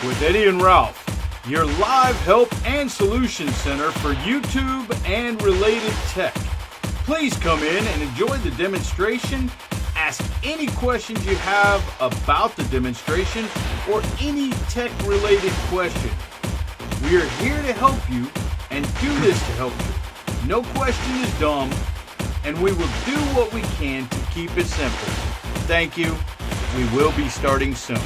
with Eddie and Ralph, your live help and solution center for YouTube and related tech. Please come in and enjoy the demonstration. Ask any questions you have about the demonstration or any tech-related question. We are here to help you and do this to help you. No question is dumb, and we will do what we can to keep it simple. Thank you. We will be starting soon.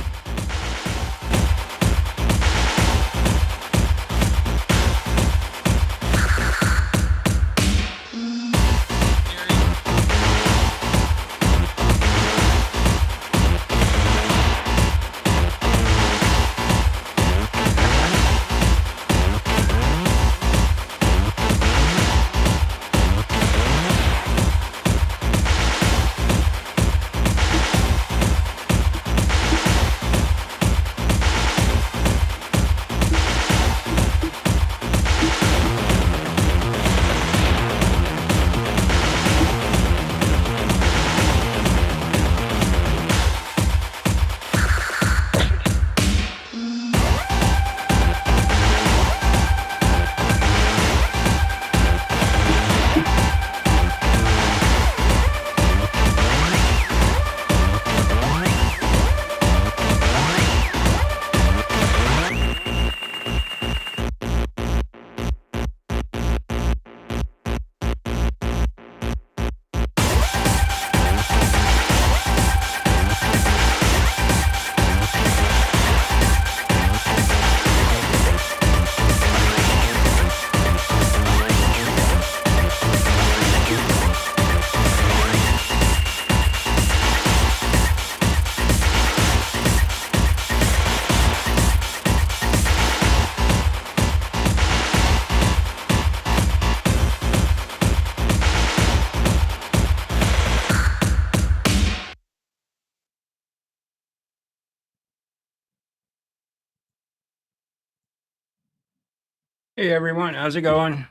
Hey everyone, how's it going?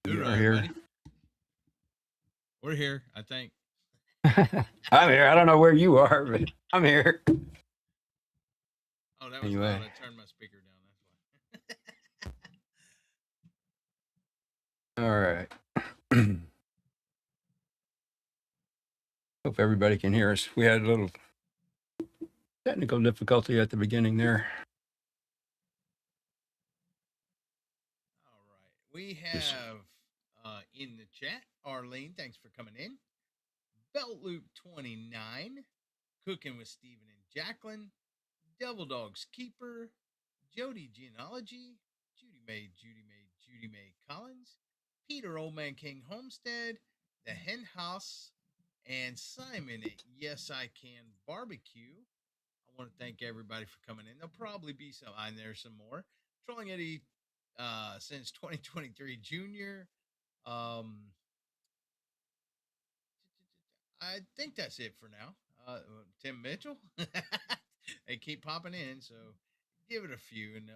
You're here. Buddy. We're here, I think. I'm here. I don't know where you are, but I'm here. Oh, that was loud. I turned my speaker down. That's why. All right. Hope everybody can hear us. We had a little technical difficulty at the beginning there. All right. We have in the chat, Arlene, thanks for coming in. Belt Loop 29, Cooking with Stephen and Jacqueline, Devil Dogs Keeper, Jody Genealogy, Judy May Collins, Peter Old Man King Homestead, The Hen House, and Simon at Yes I Can Barbecue. I want to thank everybody for coming in. There'll probably be some, and there's some more. Trolling Eddie since 2023 Junior. I think that's it for now. Tim Mitchell, they keep popping in, so give it a few and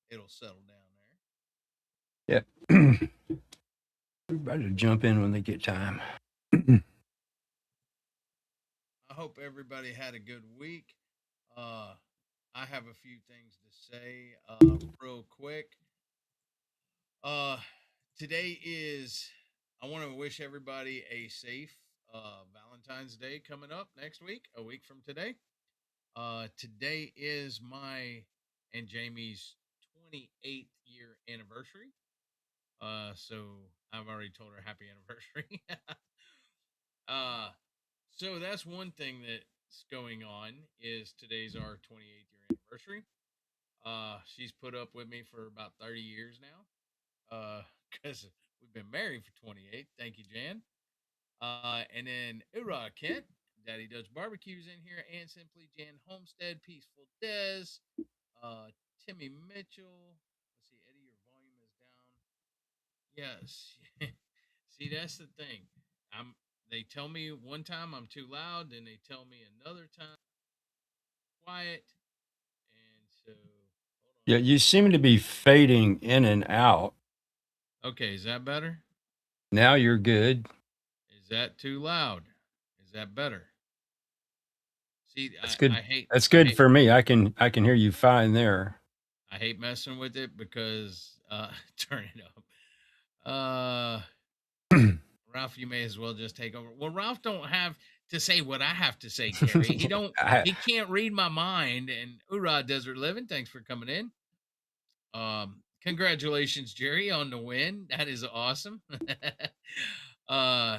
it'll settle down there. Yeah. Everybody jump in when they get time. I hope everybody had a good week. I have a few things to say real quick. Today is, I want to wish everybody a safe Valentine's Day coming up next week, a week from today. Today is my and Jamie's 28th year anniversary. So I've already told her happy anniversary. So that's one thing that's going on is today's our 28th year anniversary. She's put up with me for about 30 years now. Because we've been married for 28. Thank you, Jan. And then Ura Kent, Daddy Does Barbecues in here, and Simply Jan Homestead, Peaceful Des, Timmy Mitchell. Let's see, Eddie, your volume is down. Yes. See, that's the thing. They tell me one time I'm too loud, then they tell me another time quiet. And so yeah, you seem to be fading in and out. Okay, is that better? Now you're good. Is that too loud? Is that better? See, That's good. I hate That's I good hate for me. I can hear you fine there. I hate messing with it because turn it up. Uh Ralph, you may as well just take over. Well, Ralph don't have to say what I have to say, Gary. I, He can't read my mind. And hoorah, Desert Living, thanks for coming in. Congratulations, Jerry, on the win. That is awesome. uh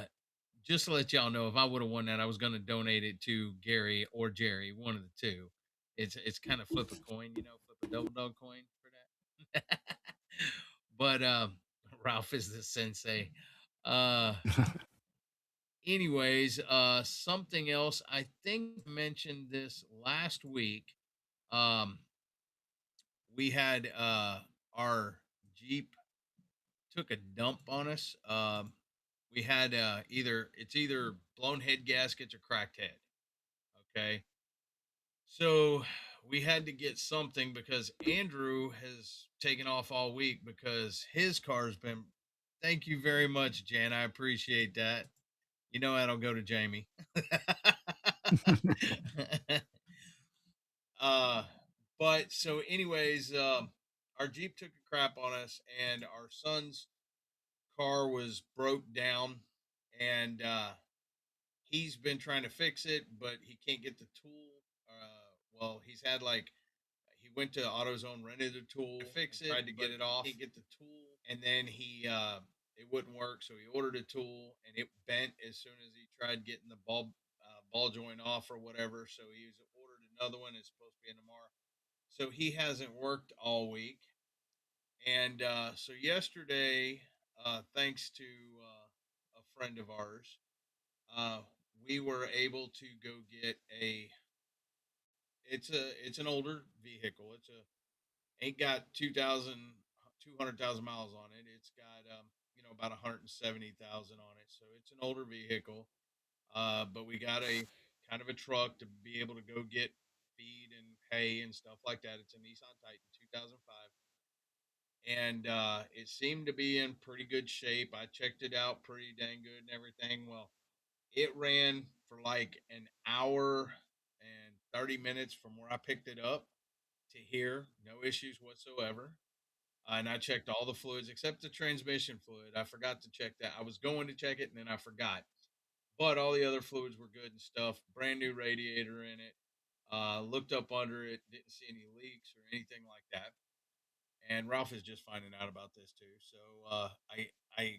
just to let y'all know, if I would have won that, I was gonna donate it to Gary or Jerry, one of the two. It's kind of flip a coin, flip a double dog coin for that. But Ralph is the sensei. Uh anyways, something else. I think I mentioned this last week. Um we had our Jeep took a dump on us. We had either blown head gaskets or cracked head. Okay. So we had to get something because Andrew has taken off all week because his car's been. Thank you very much, Jan. I appreciate that. You know that'll go to Jamie. uh, but so, anyways, our Jeep took a crap on us, and our son's car was broke down, and he's been trying to fix it, but he can't get the tool. Well, he's had like he went to AutoZone, rented a tool to fix it, tried to get it off, can't get the tool, and then he it wouldn't work, so he ordered a tool, and it bent as soon as he tried getting the ball joint off or whatever. So he's ordered another one. It's supposed to be in tomorrow. So he hasn't worked all week, and so yesterday, thanks to a friend of ours, uh, we were able to go get a. It's an older vehicle. It's a ain't got 200,000 miles on it. It's got about 170,000 on it. So it's an older vehicle. But we got a kind of a truck to be able to go get feed and hay and stuff like that. It's a Nissan Titan 2005. And it seemed to be in pretty good shape. I checked it out pretty dang good and everything. Well, it ran for like an hour and 30 minutes from where I picked it up to here. No issues whatsoever. And I checked all the fluids except the transmission fluid. I forgot to check that. I was going to check it and then I forgot. But all the other fluids were good and stuff. Brand new radiator in it. Looked up under it, didn't see any leaks or anything like that. And Ralph is just finding out about this too. So I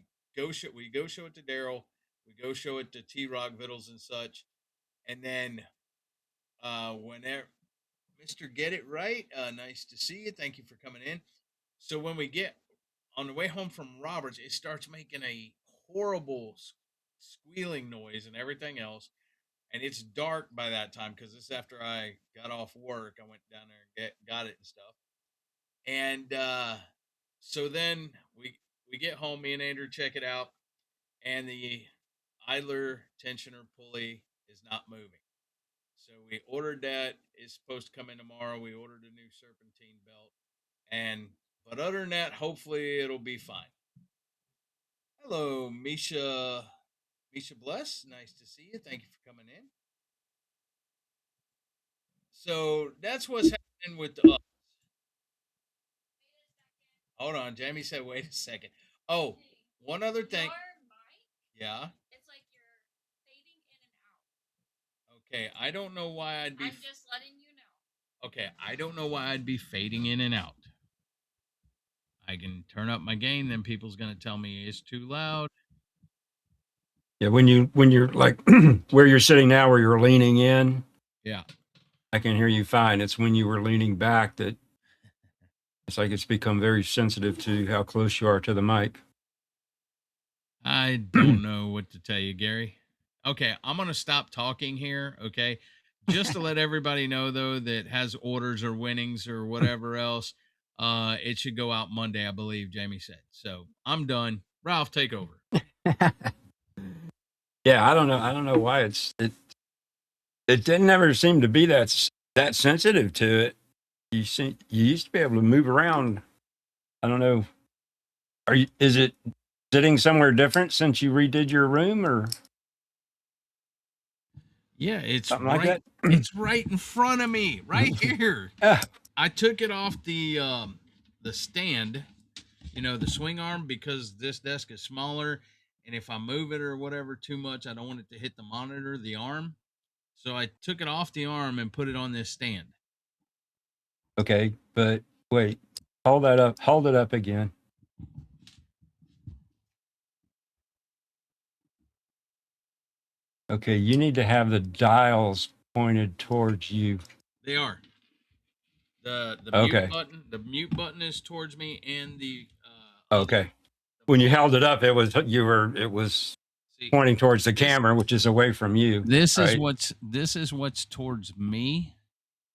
we go show it to Daryl. We go show it to T Rock Vittles and such. And then whenever Mr. Get It Right, nice to see you. Thank you for coming in. So when we get on the way home from Roberts, it starts making a horrible squealing noise and everything else. And it's dark by that time because this is after I got off work. I went down there and got it and stuff. And so then we get home. Me and Andrew check it out, and the idler tensioner pulley is not moving. So we ordered that. It's supposed to come in tomorrow. We ordered a new serpentine belt, but other than that, hopefully it'll be fine. Hello, Misha. Misha Bless. Nice to see you. Thank you for coming in. So that's what's happening with us. Hold on. Jamie said, wait a second. Oh, one other thing. Yeah. It's like you're fading in and out. Okay, I don't know why I'd be. I'm just letting you know. Okay, I don't know why I'd be fading in and out. I can turn up my gain, then people's gonna tell me it's too loud. yeah, when you're like where you're sitting now, where you're leaning in, Yeah. I can hear you fine. It's when you were leaning back that it's like it's become very sensitive to how close you are to the mic. I don't know what to tell you, Gary. Okay, I'm gonna stop talking here. Okay, just to let everybody know though that has orders or winnings or whatever else, it should go out Monday, I believe Jamie said. So I'm done. Ralph, take over. Yeah, I don't know. I don't know why it didn't ever seem to be that sensitive to it. You used to be able to move around. I don't know. Is it sitting somewhere different since you redid your room or? Yeah, it's Something like right. that. It's right in front of me, right here. Ah, I took it off the stand, the swing arm, because this desk is smaller, and if I move it or whatever too much, I don't want it to hit the monitor, the arm. So I took it off the arm and put it on this stand. okay, but wait, hold that up. Hold it up again. Okay, you need to have the dials pointed towards you. They are. The Okay. mute button is towards me, and the Okay. the When you volume. held it up, it was See, pointing towards the this camera, which is away from you. this is right? what's towards me,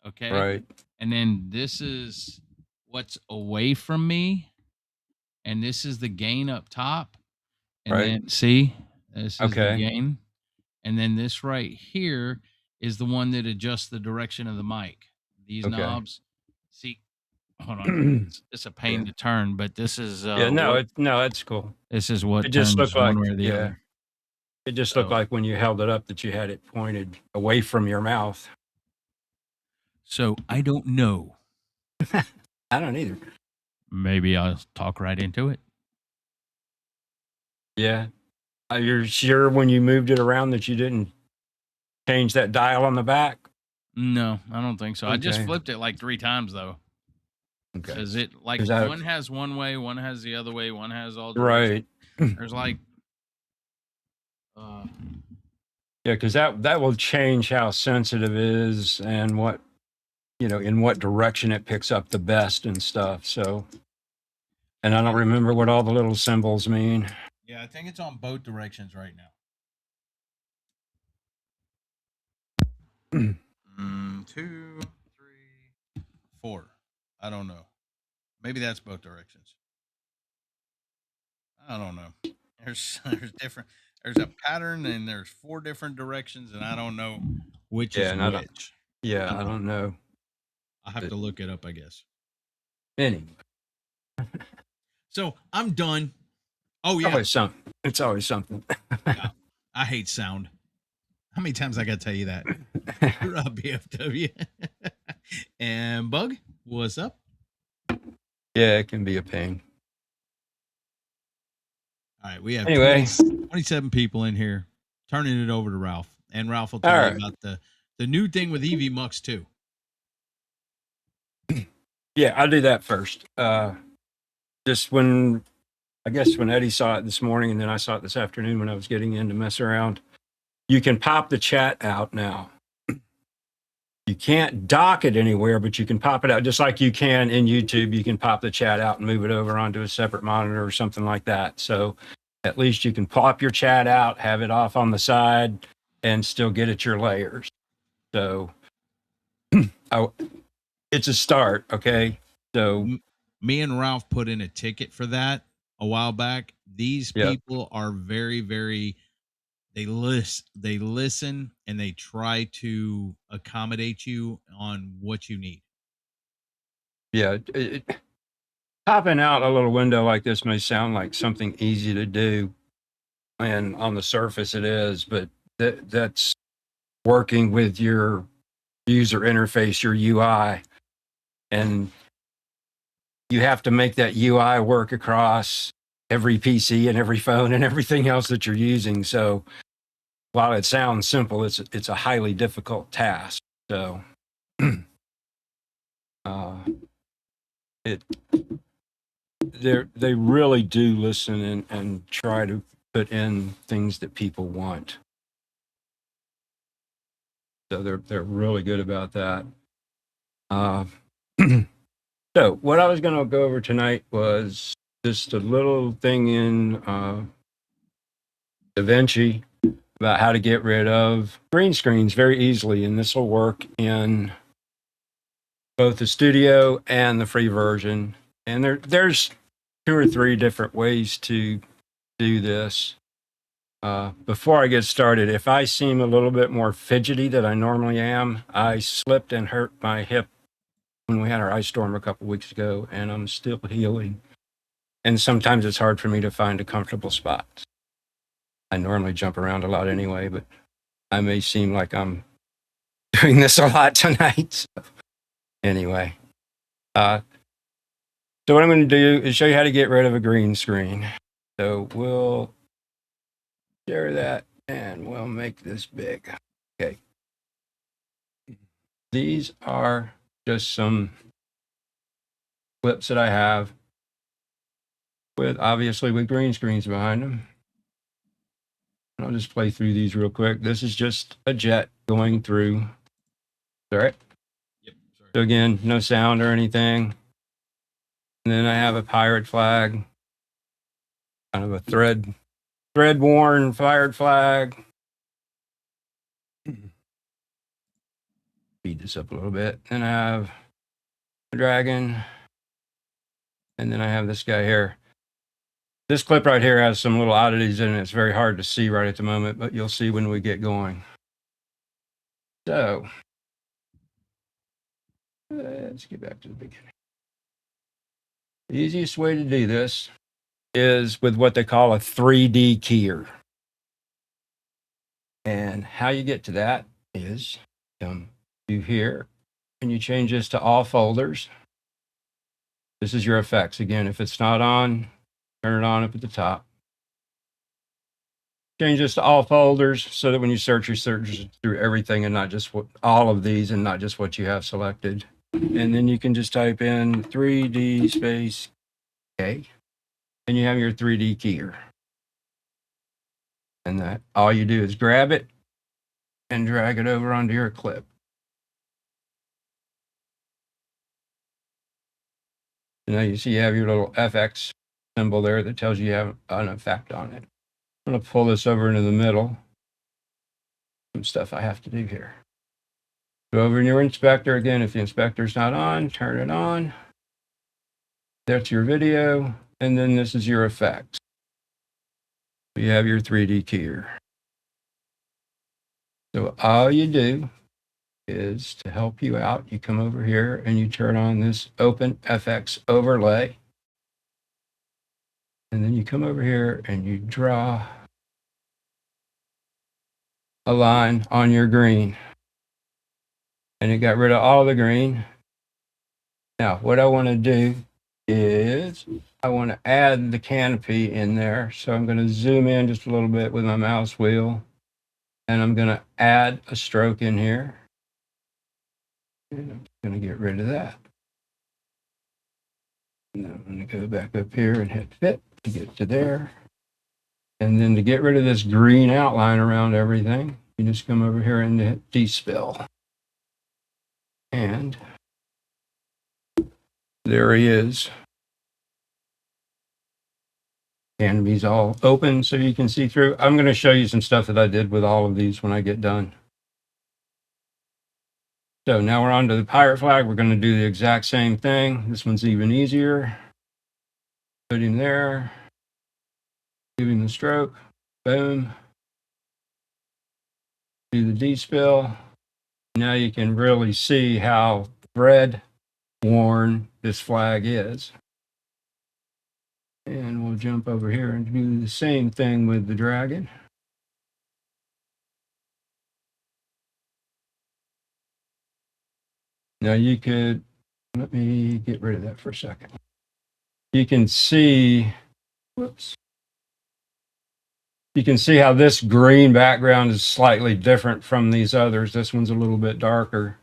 okay? Right. And then this is what's away from me, and this is the gain up top. And Right. then see, this is the Okay. gain. And then this right here is the one that adjusts the direction of the mic. These Okay. knobs. See, hold on. It's a pain to turn, but this is Yeah, it's cool. this is what It just turns looked like, one way or the other. it just looked So, like when you held it up that you had it pointed away from your mouth. so I don't know. I don't either. Maybe I'll talk right into it. Yeah. You're sure when you moved it around that you didn't change that dial on the back? No, I don't think so. I just Okay. flipped it like 3 times though. Okay. Because it like 'Cause I- one has one way, one has the other way, one has all directions. Right. There's like Yeah, because that will change how sensitive it is and what, in what direction it picks up the best and stuff. So, and I don't remember what all the little symbols mean. yeah, I think it's on both directions right now. 2, 3, 4. I don't know. Maybe that's both directions. I don't know. There's different. There's a pattern, and there's 4 different directions, and I don't know which Yeah, is and I which. I don't know. I'll have to look it up, I guess. Anyway, So I'm done. Oh yeah, it's always something. yeah. I hate sound. How many times I got to tell you that? Rob BFW. And Bug, what's up? Yeah, it can be a pain. All right, we have Anyway. 27 people in here. Turning it over to Ralph, and Ralph will tell All you right. about the new thing with Evmux too. Yeah, I'll do that first. Just I guess when Eddie saw it this morning, and then I saw it this afternoon when I was getting in to mess around, you can pop the chat out now. You can't dock it anywhere, but you can pop it out just like you can in YouTube. You can pop the chat out and move it over onto a separate monitor or something like that. So at least you can pop your chat out, have it off on the side, and still get at your layers. So it's a start, okay? So Me and Ralph put in a ticket for that a while back. These people are very, very. They listen, and they try to accommodate you on what you need. yeah, popping out a little window like this may sound like something easy to do, and on the surface it is, but that's working with your user interface, your UI, and you have to make that UI work across every PC and every phone and everything else that you're using. So while it sounds simple, it's a highly difficult task. So they really do listen and try to put in things that people want. So they're really good about that. So what I was going to go over tonight was just a little thing in Davinci about how to get rid of green screens very easily, and this will work in both the studio and the free version. And there's 2 or 3 different ways to do this. Before I get started, if I seem a little bit more fidgety than I normally am, I slipped and hurt my hip when we had our ice storm a couple weeks ago, and I'm still healing. And sometimes it's hard for me to find a comfortable spot. I normally jump around a lot anyway, but I may seem like I'm doing this a lot tonight. So anyway, so what I'm going to do is show you how to get rid of a green screen. So we'll share that and we'll make this big. Okay. These are just some clips that I have with obviously with green screens behind them. And I'll just play through these real quick. This is just a jet going through. All right. Yep. Sorry. So again, no sound or anything. And then I have a pirate flag, kind of a thread worn fired flag. Speed this up a little bit. Then I have a dragon. And then I have this guy here. This clip right here has some little oddities in it. It's very hard to see right at the moment, but you'll see when we get going. So let's get back to the beginning. The easiest way to do this is with what they call a 3D keyer. And how you get to that is come to here and you change this to all folders. This is your effects. Again, if it's not on, turn it on up at the top. Change this to all folders so that when you search through everything and not just all of these and not just what you have selected. And then you can just type in 3D space K and you have your 3D keyer. And that all you do is grab it and drag it over onto your clip. And now you see you have your little FX symbol there that tells you have an effect on it. I'm going to pull this over into the middle. Some stuff I have to do here. Go over in your inspector. Again, if the inspector's not on, turn it on. That's your video. And then this is your effects. You have your 3D keyer. So all you do is to help you out, you come over here and you turn on this Open FX Overlay. And then you come over here and you draw a line on your green. And it got rid of all the green. Now, what I want to do is I want to add the canopy in there. So I'm going to zoom in just a little bit with my mouse wheel. And I'm going to add a stroke in here. And I'm going to get rid of that. And I'm going to go back up here and hit fit to get to there. And then to get rid of this green outline around everything, you just come over here and hit despill. And there he is. Canopy's all open so you can see through. I'm going to show you some stuff that I did with all of these when I get done. So now we're on to the pirate flag. We're going to do the exact same thing. This one's even easier. Put him there. Give him the stroke. Boom. Do the despill. Now you can really see how thread worn this flag is. And we'll jump over here and do the same thing with the dragon. Now you could, let me get rid of that for a second. You can see, whoops. You can see how this green background is slightly different from these others. This one's a little bit darker.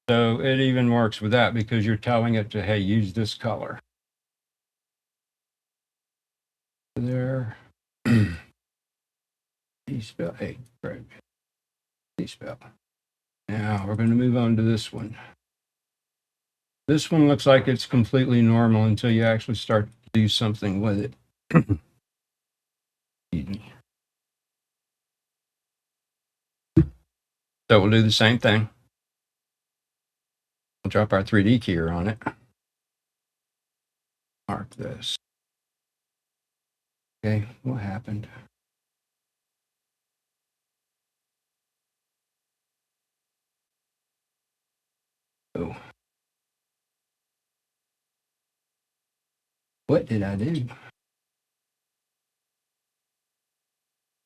So it even works with that because you're telling it to, hey, use this color. There. Despell. Hey, right. Despell. Now we're going to move on to this one. This one looks like it's completely normal until you actually start to do something with it. So we'll do the same thing. We'll drop our 3D keyer on it. Mark this. Okay, what happened? Oh. What did I do?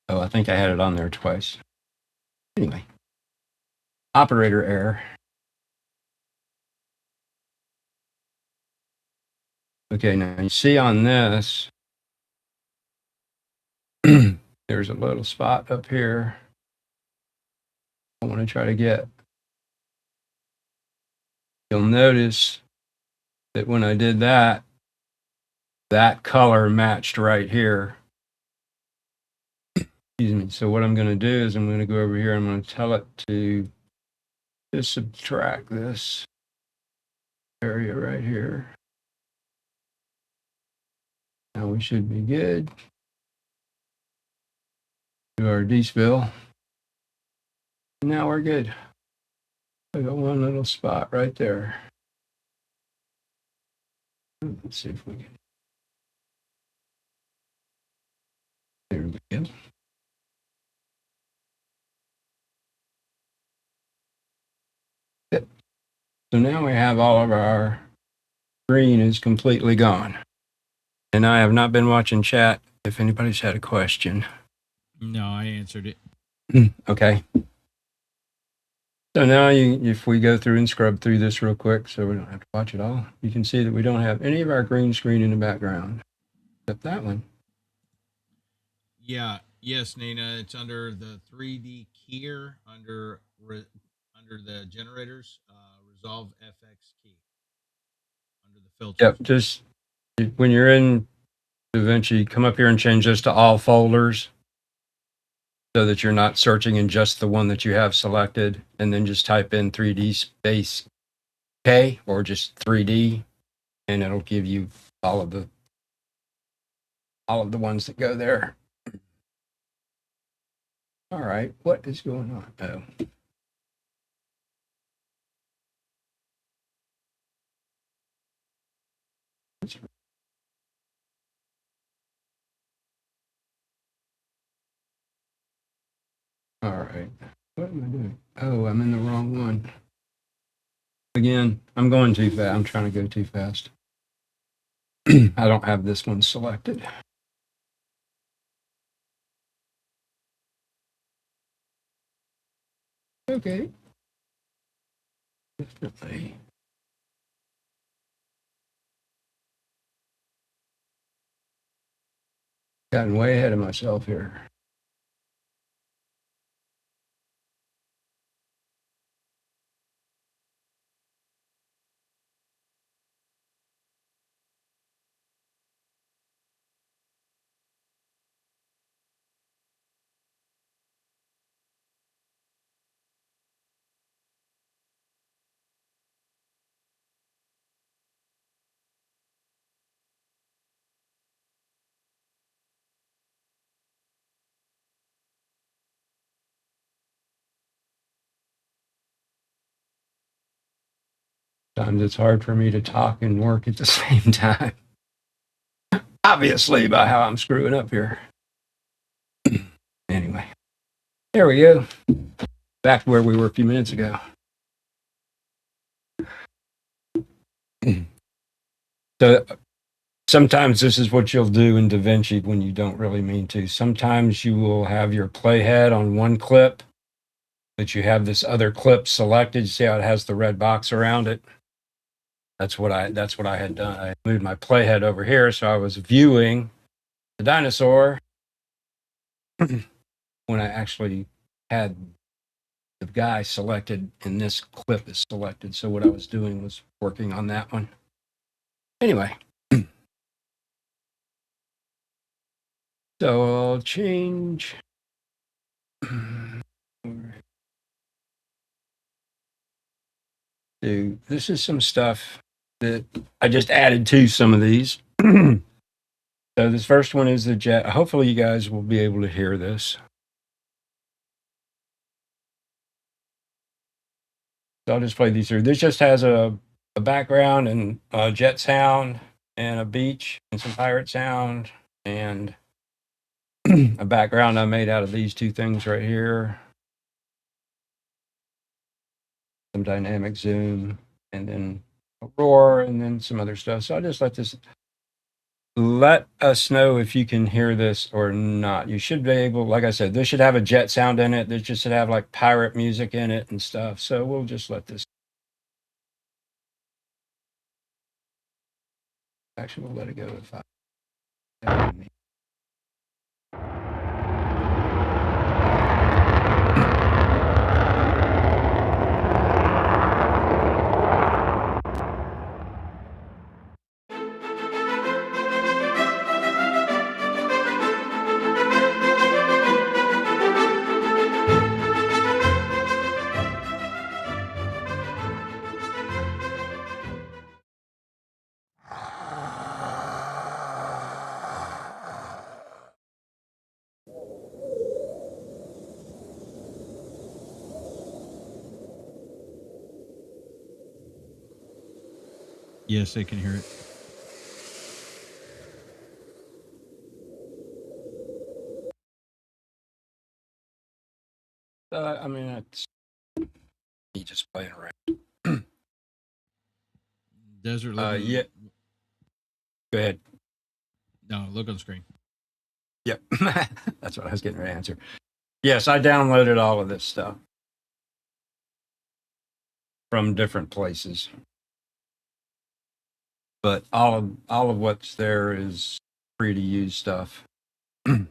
Oh, I think I had it on there twice. Anyway, operator error. Okay, now you see on this, there's a little spot up here. I want to try to get. You'll notice that when I did that, that color matched right here. Excuse me. So what I'm going to do is I'm going to go over here. I'm going to tell it to just subtract this area right here. Now we should be good. Do our D-spill. Now we're good. I got one little spot right there. Let's see if we can. There we go. Good. So now we have all of our green is completely gone. And I have not been watching chat if anybody's had a question. No, I answered it. Okay. So now if we go through and scrub through this real quick so we don't have to watch it all, you can see that we don't have any of our green screen in the background, except that one. Yeah. Yes, Nina. It's under the 3D keyer under the generators. Resolve FX key under the filters. Yep. Just when you're in Davinci, come up here and change this to all folders so that you're not searching in just the one that you have selected, and then just type in 3D space K or just 3D, and it'll give you all of the ones that go there. All right, what is going on? Oh. All right, what am I doing? Oh, I'm in the wrong one. Again, I'm going too fast. I'm trying to go too fast. I don't have this one selected. Okay. Definitely. Gotten way ahead of myself here. Sometimes it's hard for me to talk and work at the same time. Obviously, by how I'm screwing up here. Anyway, there we go. Back to where we were a few minutes ago. So sometimes this is what you'll do in Davinci when you don't really mean to. Sometimes you will have your playhead on one clip, but you have this other clip selected. See how it has the red box around it? That's what I had done. I moved my playhead over here, so I was viewing the dinosaur when I actually had the guy selected and this clip is selected. So what I was doing was working on that one. Anyway, so I'll change. This is some stuff that I just added to some of these. So this first one is the jet. Hopefully you guys will be able to hear this. So I'll just play these through. This just has a background and a jet sound and a beach and some pirate sound and a background I made out of these two things right here. Some dynamic zoom and then a roar and then some other stuff. So I'll just let this let us know if you can hear this or not. You should be able, like I said, this should have a jet sound in it. This just should have like pirate music in it and stuff. So we'll just let this. Actually, we'll let it go if I. Yes, they can hear it. I mean, that's me just playing around. Desert. Look Yeah. Go ahead. No, look on screen. Yep. That's what I was getting ready to answer. Yes, I downloaded all of this stuff from different places. But all of what's there is free to use stuff. Jan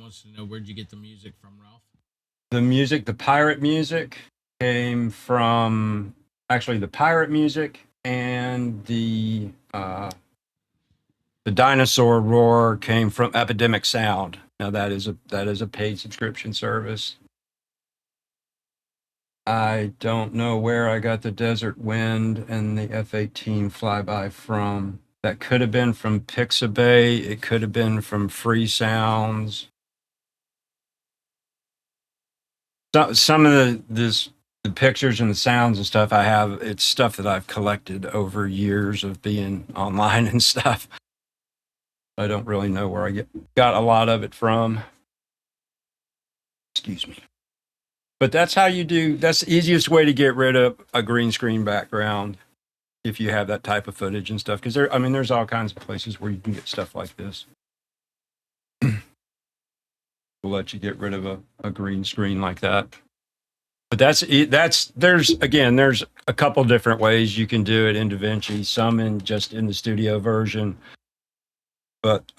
wants to know, where'd you get the music from, Ralph? The pirate music came from actually the pirate music and the dinosaur roar came from Epidemic Sound. Now that is a paid subscription service. I don't know where I got the Desert Wind and the F-18 flyby from. That could have been from Pixabay. It could have been from Free Sounds. Some of the pictures and the sounds and stuff I have, it's stuff that I've collected over years of being online and stuff. I don't really know where I got a lot of it from. Excuse me. But that's how you do, that's the easiest way to get rid of a green screen background if you have that type of footage and stuff. Because there's all kinds of places where you can get stuff like this. We'll let you get rid of a green screen like that. But there's a couple different ways you can do it in Davinci, some in the studio version. But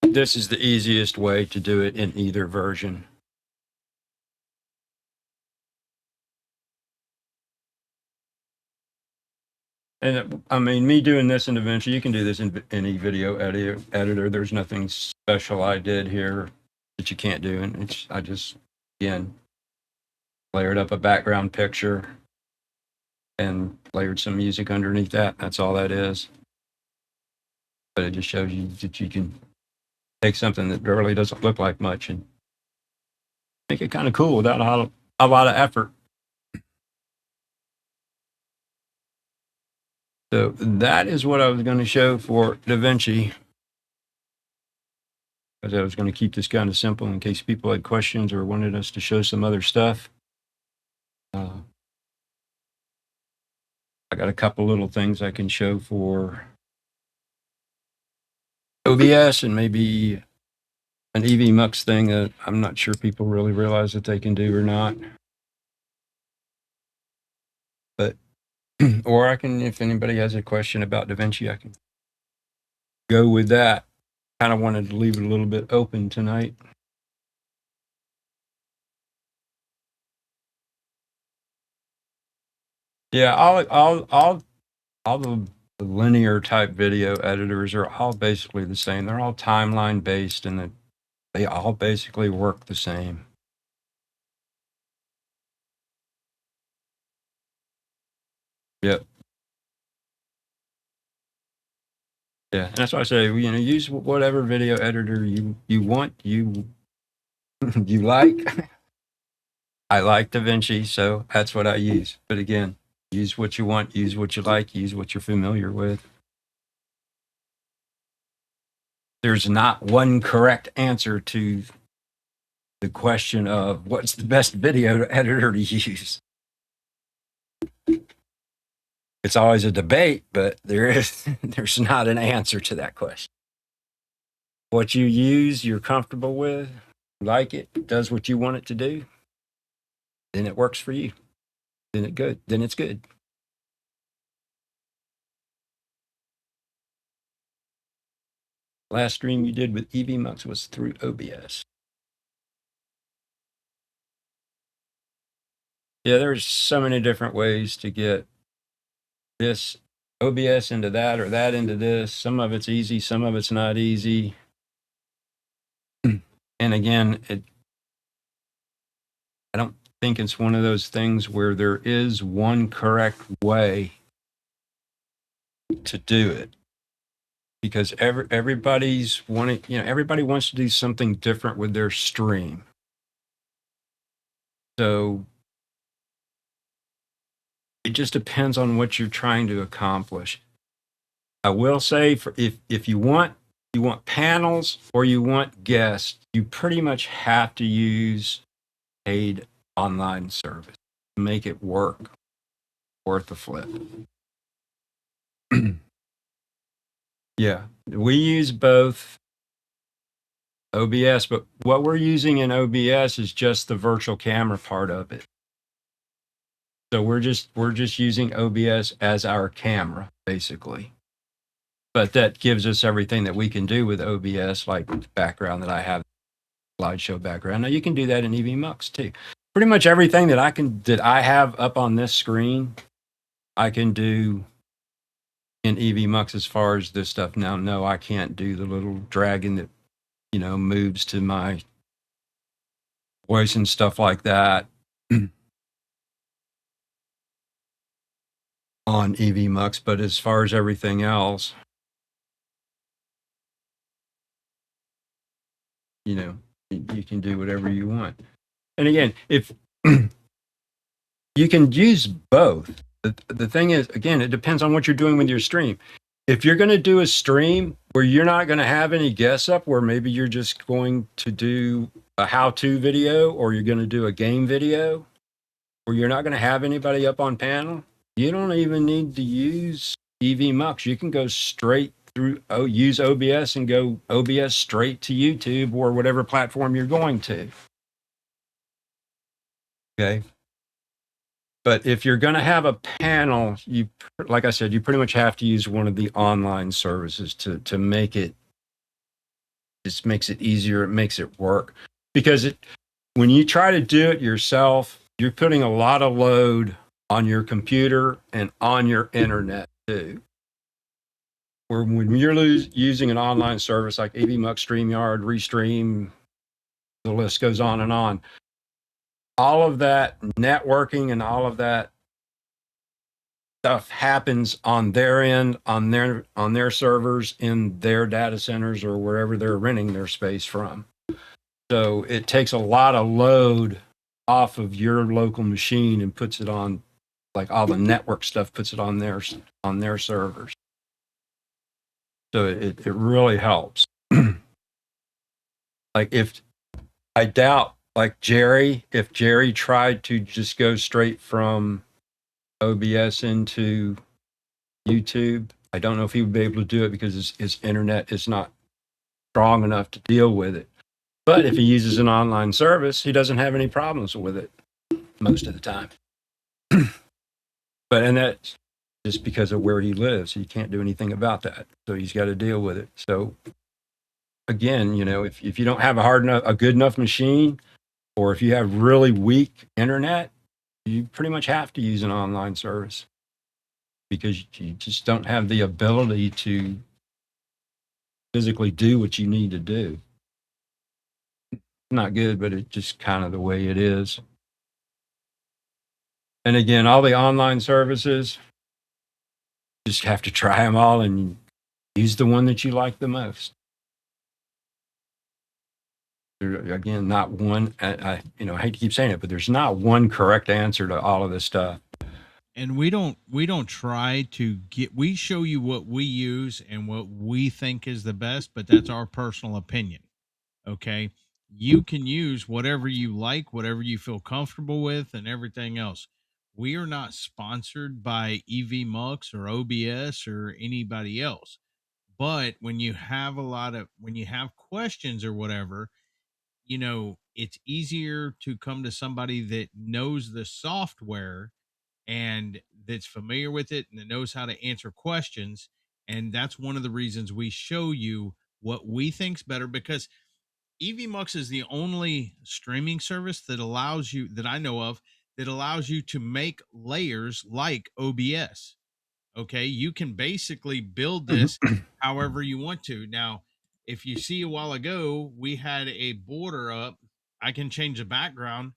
this is the easiest way to do it in either version. And me doing this in Davinci, you can do this in any video editor. There's nothing special I did here that you can't do. And I just, again, layered up a background picture and layered some music underneath that. That's all that is. But it just shows you that you can take something that really doesn't look like much and make it kind of cool without a lot of effort. So that is what I was going to show for Davinci. Because I was going to keep this kind of simple in case people had questions or wanted us to show some other stuff. I got a couple little things I can show for OBS and maybe an Evmux thing that I'm not sure people really realize that they can do or not. But, or I can, if anybody has a question about Davinci, I can go with that. Kind of wanted to leave it a little bit open tonight. Yeah, all the linear type video editors are all basically the same. They're all timeline based and they all basically work the same. Yep. Yeah, and that's why I say, use whatever video editor you want, you like. I like Davinci, so that's what I use. But again, use what you want, use what you like, use what you're familiar with. There's not one correct answer to the question of what's the best video editor to use. It's always a debate, but there's not an answer to that question. What you use, you're comfortable with, like it, does what you want it to do, then it works for you. Then it's good. Last stream you did with Evmux was through OBS. Yeah, there's so many different ways to get this OBS into that or that into this. Some of it's easy, some of it's not easy. And again, I don't think it's one of those things where there is one correct way to do it, because everybody's wanting, everybody wants to do something different with their stream. So it just depends on what you're trying to accomplish. I will say, if you want panels or you want guests, you pretty much have to use paid online service to make it work worth the flip. Yeah, we use both OBS, but what we're using in OBS is just the virtual camera part of it. So we're just using OBS as our camera, basically. But that gives us everything that we can do with OBS, like the background that I have, slideshow background. Now you can do that in Evmux too. Pretty much everything that I have up on this screen, I can do in Evmux as far as this stuff. Now, no, I can't do the little dragon that, moves to my voice and stuff like that on Evmux. But as far as everything else, you can do whatever you want. And again, if you can use both. The thing is, again, it depends on what you're doing with your stream. If you're going to do a stream where you're not going to have any guests up, where maybe you're just going to do a how-to video, or you're going to do a game video, or you're not going to have anybody up on panel, you don't even need to use Evmux. You can go straight through, use OBS and go OBS straight to YouTube or whatever platform you're going to. Okay. But if you're going to have a panel, like I said, you pretty much have to use one of the online services to make it. Just makes it easier. It makes it work, because when you try to do it yourself, you're putting a lot of load on your computer and on your internet too. Where when you're using an online service like Evmux, StreamYard, Restream, the list goes on and on. All of that networking and all of that stuff happens on their end, on their servers, in their data centers, or wherever they're renting their space from. So it takes a lot of load off of your local machine and puts it on, like all the network stuff, puts it on their servers. So it really helps. Like I doubt, like if Jerry tried to just go straight from OBS into YouTube, I don't know if he would be able to do it, because his internet is not strong enough to deal with it. But if he uses an online service, he doesn't have any problems with it most of the time. And that's just because of where he lives. He can't do anything about that. So he's got to deal with it. So again, if you don't have a good enough machine, or if you have really weak internet, you pretty much have to use an online service, because you just don't have the ability to physically do what you need to do. Not good, but it's just kind of the way it is. And again, all the online services, just have to try them all and use the one that you like the most. Again, not one, I hate to keep saying it, but there's not one correct answer to all of this stuff. And we don't try to we show you what we use and what we think is the best, but that's our personal opinion. Okay. You can use whatever you like, whatever you feel comfortable with, and everything else. we are not sponsored by Evmux or OBS or anybody else. But when you have when you have questions or whatever, it's easier to come to somebody that knows the software and that's familiar with it and that knows how to answer questions. And that's one of the reasons we show you what we think's better, because EVMux is the only streaming service that I know of, that allows you to make layers like OBS. Okay. You can basically build this however you want to. Now, if you see a while ago, we had a border up. I can change the background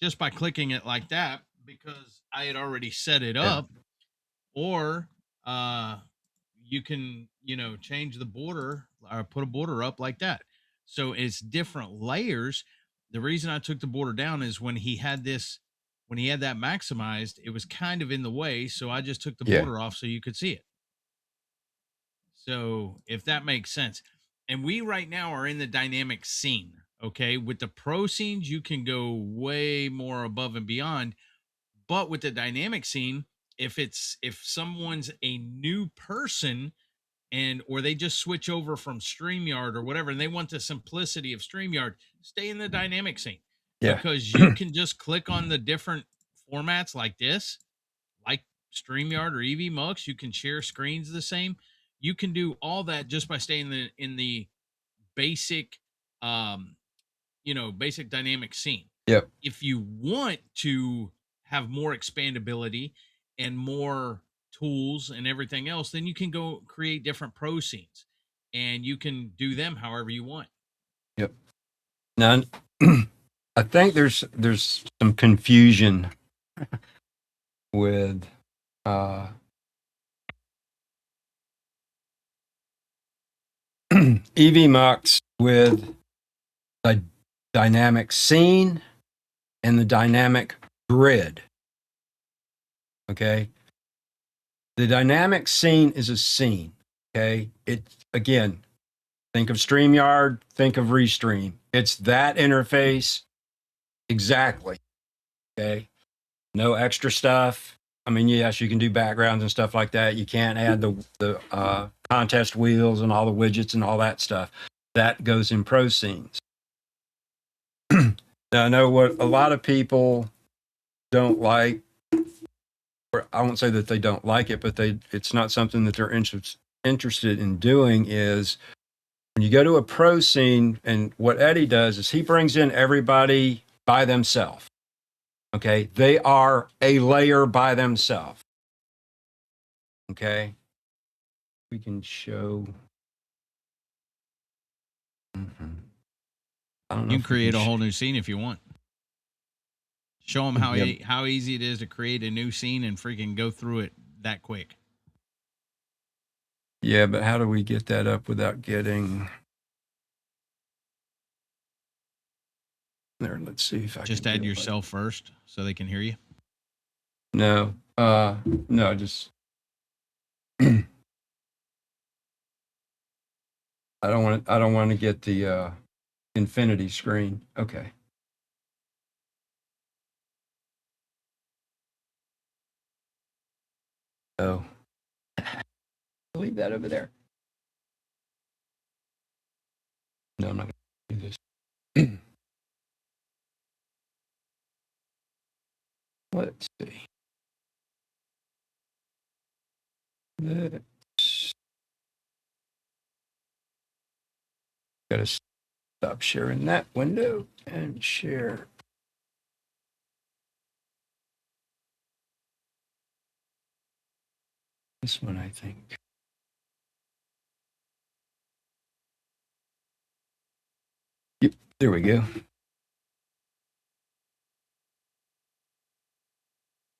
just by clicking it like that because I had already set it Yeah. up. Or you can, change the border or put a border up like that. So it's different layers. The reason I took the border down is when he had that maximized, it was kind of in the way. So I just took the Yeah. border off so you could see it. So if that makes sense. And we right now are in the dynamic scene. Okay. With the pro scenes, you can go way more above and beyond. But with the dynamic scene, if someone's a new person or they just switch over from StreamYard or whatever, and they want the simplicity of StreamYard, stay in the dynamic scene, Yeah. because you can just click on the different formats like this, like StreamYard or EVMux. You can share screens the same. You can do all that just by staying in the basic, basic dynamic scene. Yep. If you want to have more expandability and more tools and everything else, then you can go create different pro scenes and you can do them however you want. Yep. Now, I think there's some confusion with EVMux with the dynamic scene and the dynamic grid. Okay. The dynamic scene is a scene. Okay. It, again, think of StreamYard, think of Restream. It's that interface exactly. Okay. No extra stuff. I mean, yes, you can do backgrounds and stuff like that. You can't add the contest wheels and all the widgets and all that stuff. That goes in pro scenes. Now, I know what a lot of people don't like, or I won't say that they don't like it, but it's not something that they're interested in doing, is when you go to a pro scene, and what Eddie does is he brings in everybody by themselves. Okay. They are a layer by themselves. Okay. We can show. Mm-hmm. I don't know. You can if we create a sh- whole new scene if you want. Show them Yep. how easy it is to create a new scene and freaking go through it that quick. Yeah, but how do we get that up without getting there? Let's see if I Just can add do it. yourself first so they can hear you. No, no, just I don't want to get the infinity screen. Okay. Oh, leave that over there. No, I'm not going to do this. Let's see. Let's gotta stop sharing that window and share this one, I think. Yep, there we go.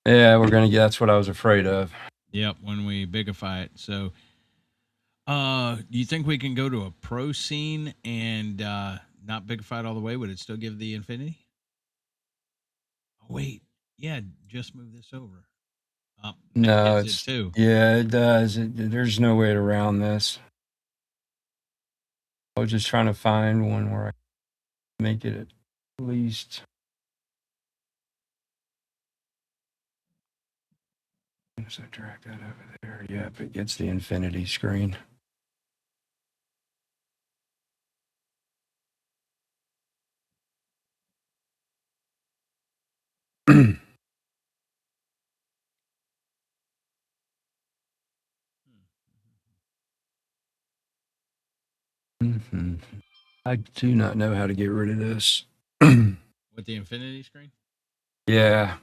Yeah, that's what I was afraid of. Yep, when we bigify it. So do you think we can go to a pro scene and not bigify it all the way? Would it still give the infinity? Oh, wait. Yeah, just move this over. That No, gives it too. yeah, it does. There's no way around this. I was just trying to find one where I can make it at least. as I drag that over there. Yep, it gets the infinity screen. Mhm. I do not know how to get rid of this. With the infinity screen? Yeah.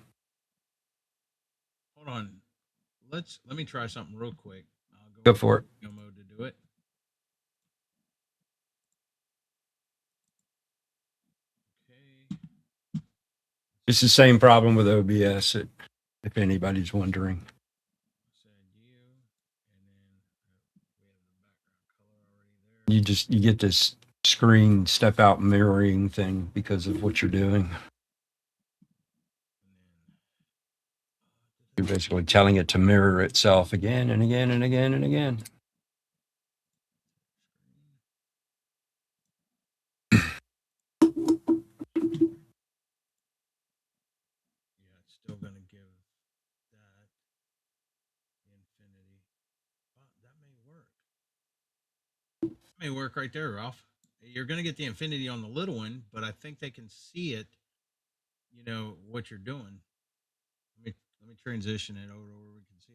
Hold on. Let me try something real quick. I'll Go for it. Go mode to do it. Okay. It's the same problem with OBS, if anybody's wondering. Said you, and then we have the background color already there. You get this screen step out mirroring thing because of what you're doing. You're basically telling it to mirror itself again and again and again and again. Yeah, it's still gonna give that the infinity. That may work. That may work right there, Ralph. You're gonna get the infinity on the little one, but I think they can see it. You know what you're doing. Let me transition it over where we can see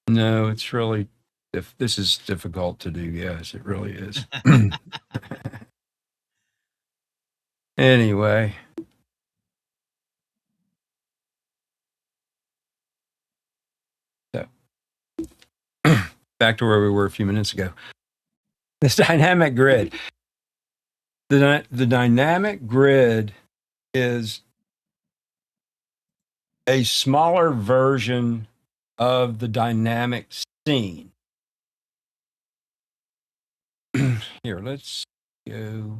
it. No, it's really, if this is difficult to do, yes, it really is. Anyway. So back to where we were a few minutes ago. This dynamic grid. The dynamic grid is a smaller version of the dynamic scene. Here, let's go.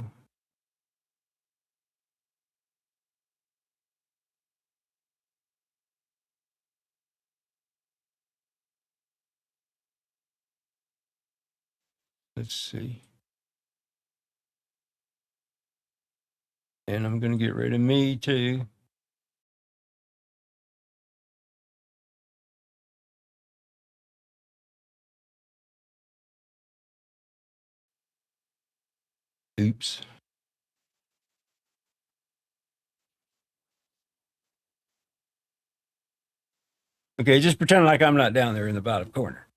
Let's see. And I'm going to get rid of me too. Oops. Okay, just pretend like I'm not down there in the bottom corner.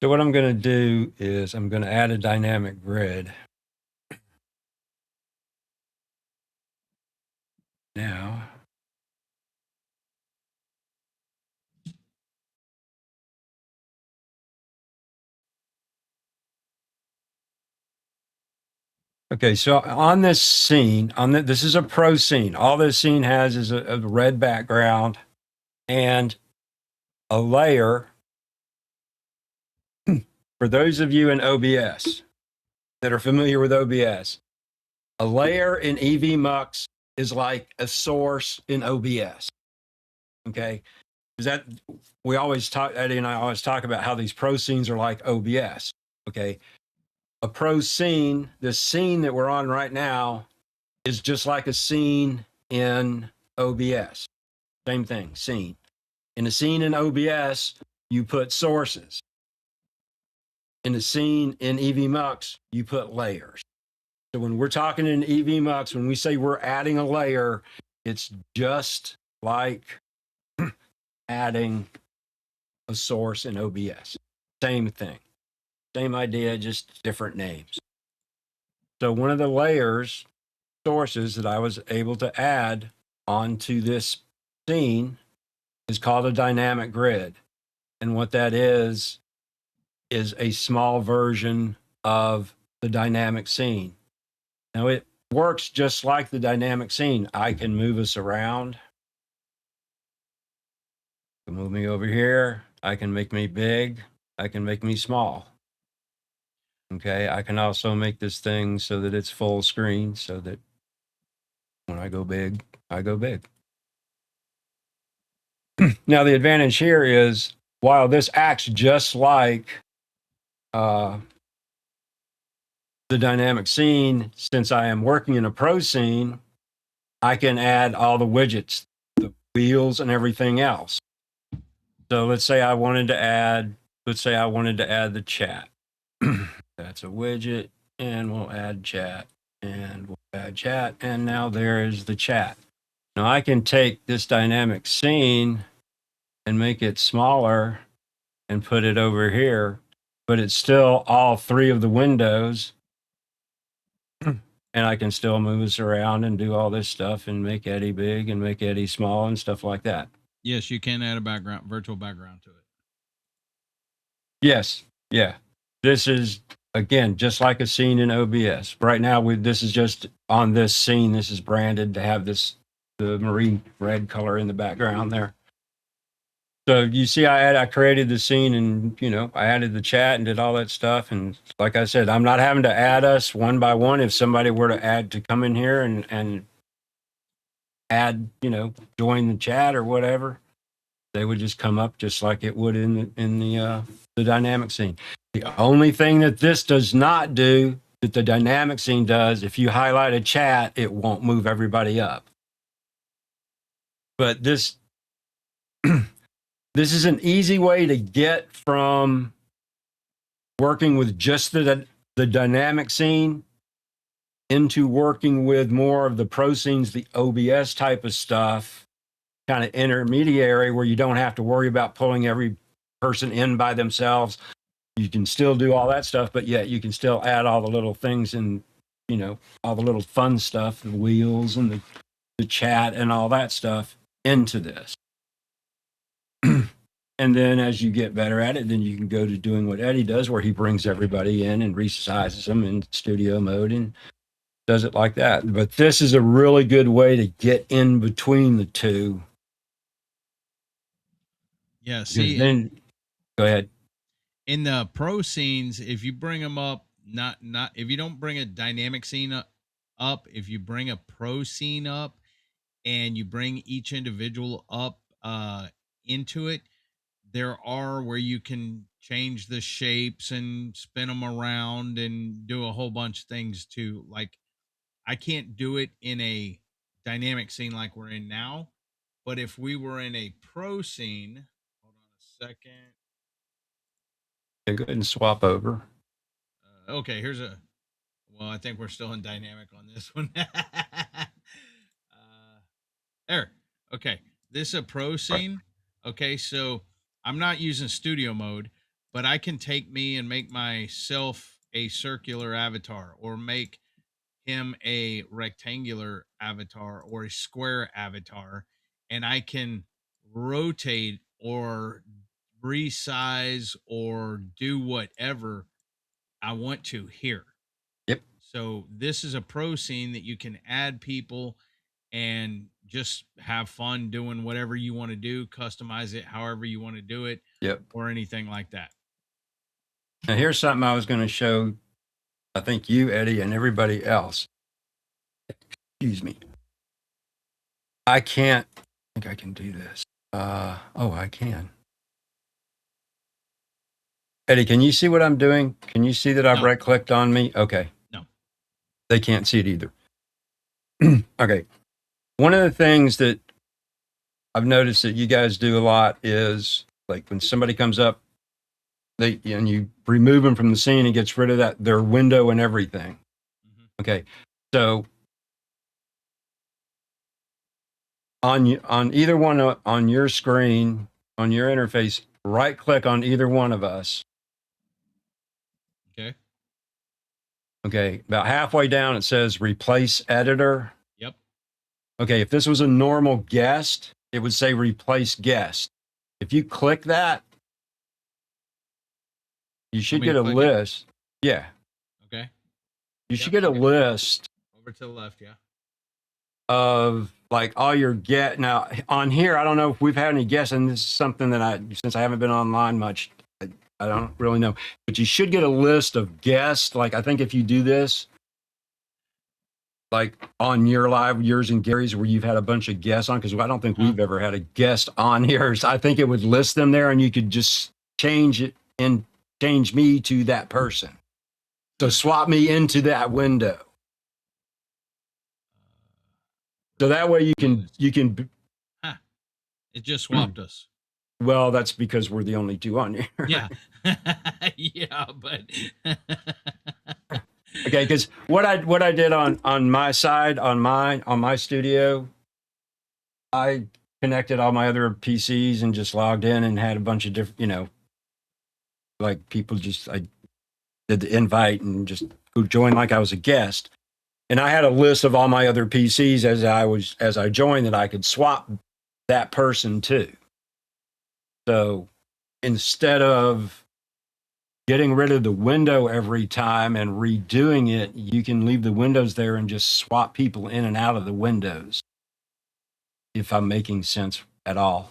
So what I'm going to do is I'm going to add a dynamic grid. Now, okay, so on this scene, this is a pro scene. All this scene has is a red background and a layer. For those of you in OBS that are familiar with OBS, a layer in Evmux is like a source in OBS. Okay, because that we always talk, Eddie and I always talk about how these pro scenes are like OBS. Okay, a pro scene, the scene that we're on right now, is just like a scene in OBS. Same thing, scene. In a scene in OBS, you put sources. In a scene in Evmux, you put layers. So when we're talking in Evmux, when we say we're adding a layer, it's just like adding a source in OBS. Same thing. Same idea, just different names. So one of the layers, sources that I was able to add onto this scene is called a dynamic grid. And what that is a small version of the dynamic scene. Now it works just like the dynamic scene. I can move us around. I can move me over here. I can make me big. I can make me small. Okay, I can also make this thing so that it's full screen so that when I go big, I go big. Now the advantage here is while this acts just like the dynamic scene, since I am working in a pro scene, I can add all the widgets, the wheels and everything else. So let's say I wanted to add the chat. That's a widget, and we'll add chat, and we'll add chat, and now there is the chat. Now I can take this dynamic scene and make it smaller and put it over here, but it's still all three of the windows. And I can still move us around and do all this stuff and make Eddie big and make Eddie small and stuff like that. Yes, you can add a virtual background to it. Yes. Yeah. This is, again, just like a scene in OBS. Right now, this is just on this scene. This is branded to have the marine red color in the background there. So you see, I created the scene, and I added the chat and did all that stuff. And like I said, I'm not having to add us one by one. If somebody were to come in here and add, join the chat or whatever, they would just come up just like it would in the dynamic scene. The only thing that this does not do that the dynamic scene does, if you highlight a chat, it won't move everybody up. But this is an easy way to get from working with just the dynamic scene into working with more of the pro scenes, the OBS type of stuff, kind of intermediary, where you don't have to worry about pulling every person in by themselves. You can still do all that stuff, but yet you can still add all the little things and, all the little fun stuff, the wheels and the chat and all that stuff into this. And then as you get better at it, then you can go to doing what Eddie does, where he brings everybody in and resizes them in studio mode and does it like that. But this is a really good way to get in between the two. Yeah, see, then go ahead. In the pro scenes, if you bring them up, not if you don't bring a dynamic scene up, if you bring a pro scene up and you bring each individual up into it, there are where you can change the shapes and spin them around and do a whole bunch of things too. Like, I can't do it in a dynamic scene like we're in now, but if we were in a pro scene, hold on a second. Yeah, go ahead and swap over. Okay, well, I think we're still in dynamic on this one. There. Okay, this is a pro scene. Okay, so I'm not using studio mode, but I can take me and make myself a circular avatar, or make him a rectangular avatar or a square avatar, and I can rotate or resize or do whatever I want to here. Yep. So this is a pro scene that you can add people and just have fun doing whatever you want to do, customize it however you want to do it. Yep. Or anything like that. Now here's something I was going to show, I think you, Eddie, and everybody else. Excuse me. I think I can do this. I can. Eddie, can you see what I'm doing? Can you see that I've right-clicked on me? Okay. No. They can't see it either. Okay. One of the things that I've noticed that you guys do a lot is, like, when somebody comes up, and you remove them from the scene, and gets rid of their window and everything. Mm-hmm. Okay. So on either one on your screen, on your interface, right click on either one of us. Okay. Okay. About halfway down, it says replace editor. Yep. Okay. If this was a normal guest, it would say replace guest. If you click that, you should get a list. Yeah. Okay. You should get a list. Over to the left, yeah. Of like all your now on here, I don't know if we've had any guests, and this is something that since I haven't been online much, I don't really know. But you should get a list of guests. Like, I think if you do this, like on your live, yours and Gary's, where you've had a bunch of guests on, because I don't think we've ever had a guest on here. So I think it would list them there, and you could just change it in change me to that person. So swap me into that window. So that way you can It just swapped us. Well, that's because we're the only two on here. Yeah. Yeah, but okay, because what I did on my side on my studio, I connected all my other PCs and just logged in and had a bunch of different, like people I did the invite and just who joined like I was a guest. And I had a list of all my other PCs as I joined that I could swap that person to. So instead of getting rid of the window every time and redoing it, you can leave the windows there and just swap people in and out of the windows. If I'm making sense at all.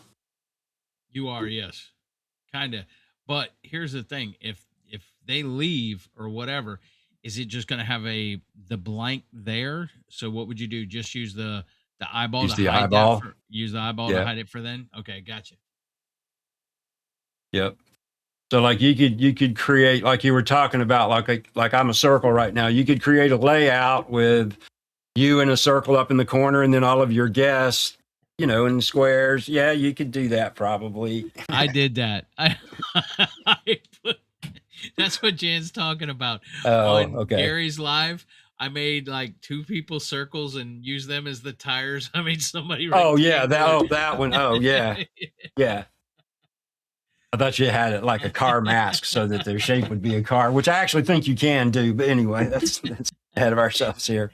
you are, yes. Kind of. But here's the thing. If they leave or whatever, is it just going to have the blank there? So what would you do? Just use the eyeball Use to the hide eyeball. that? Use the eyeball to Yeah. hide it for then? Okay, gotcha. Yep. So like you could create, like you were talking about, like I'm a circle right now. You could create a layout with you in a circle up in the corner and then all of your guests, in squares. Yeah, you could do that probably. I did that. That's what Jan's talking about. Oh, On okay. Gary's live, I made like two people circles and used them as the tires. I made somebody Oh yeah, rectangular. that one. Oh yeah. Yeah. I thought you had it like a car mask so that their shape would be a car, which I actually think you can do. But anyway, that's ahead of ourselves here.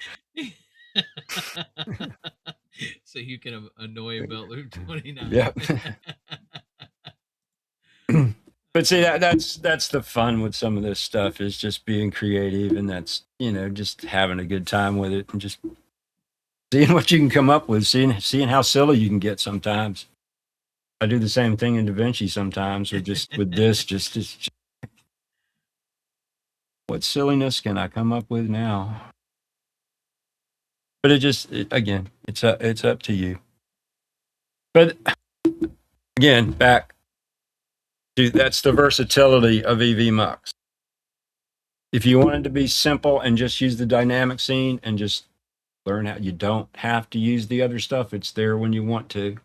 So you can annoy Belt Loop 29. Yep. But see that's the fun with some of this stuff is just being creative, and that's just having a good time with it and just seeing what you can come up with, seeing how silly you can get sometimes. I do the same thing in Davinci sometimes, or just with this, just what silliness can I come up with now? But again, it's up to you. But again, back to that's the versatility of Evmux. If you wanted to be simple and just use the dynamic scene and just learn how, you don't have to use the other stuff. It's there when you want to.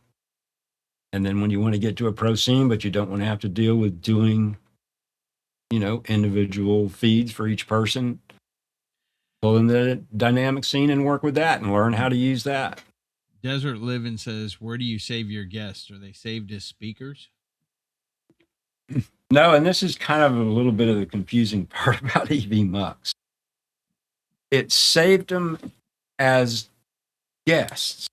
And then when you want to get to a pro scene, but you don't want to have to deal with doing, individual feeds for each person, pull in the dynamic scene and work with that and learn how to use that. Desert Living says, where do you save your guests? Are they saved as speakers? No, and this is kind of a little bit of the confusing part about Evmux. It saved them as guests.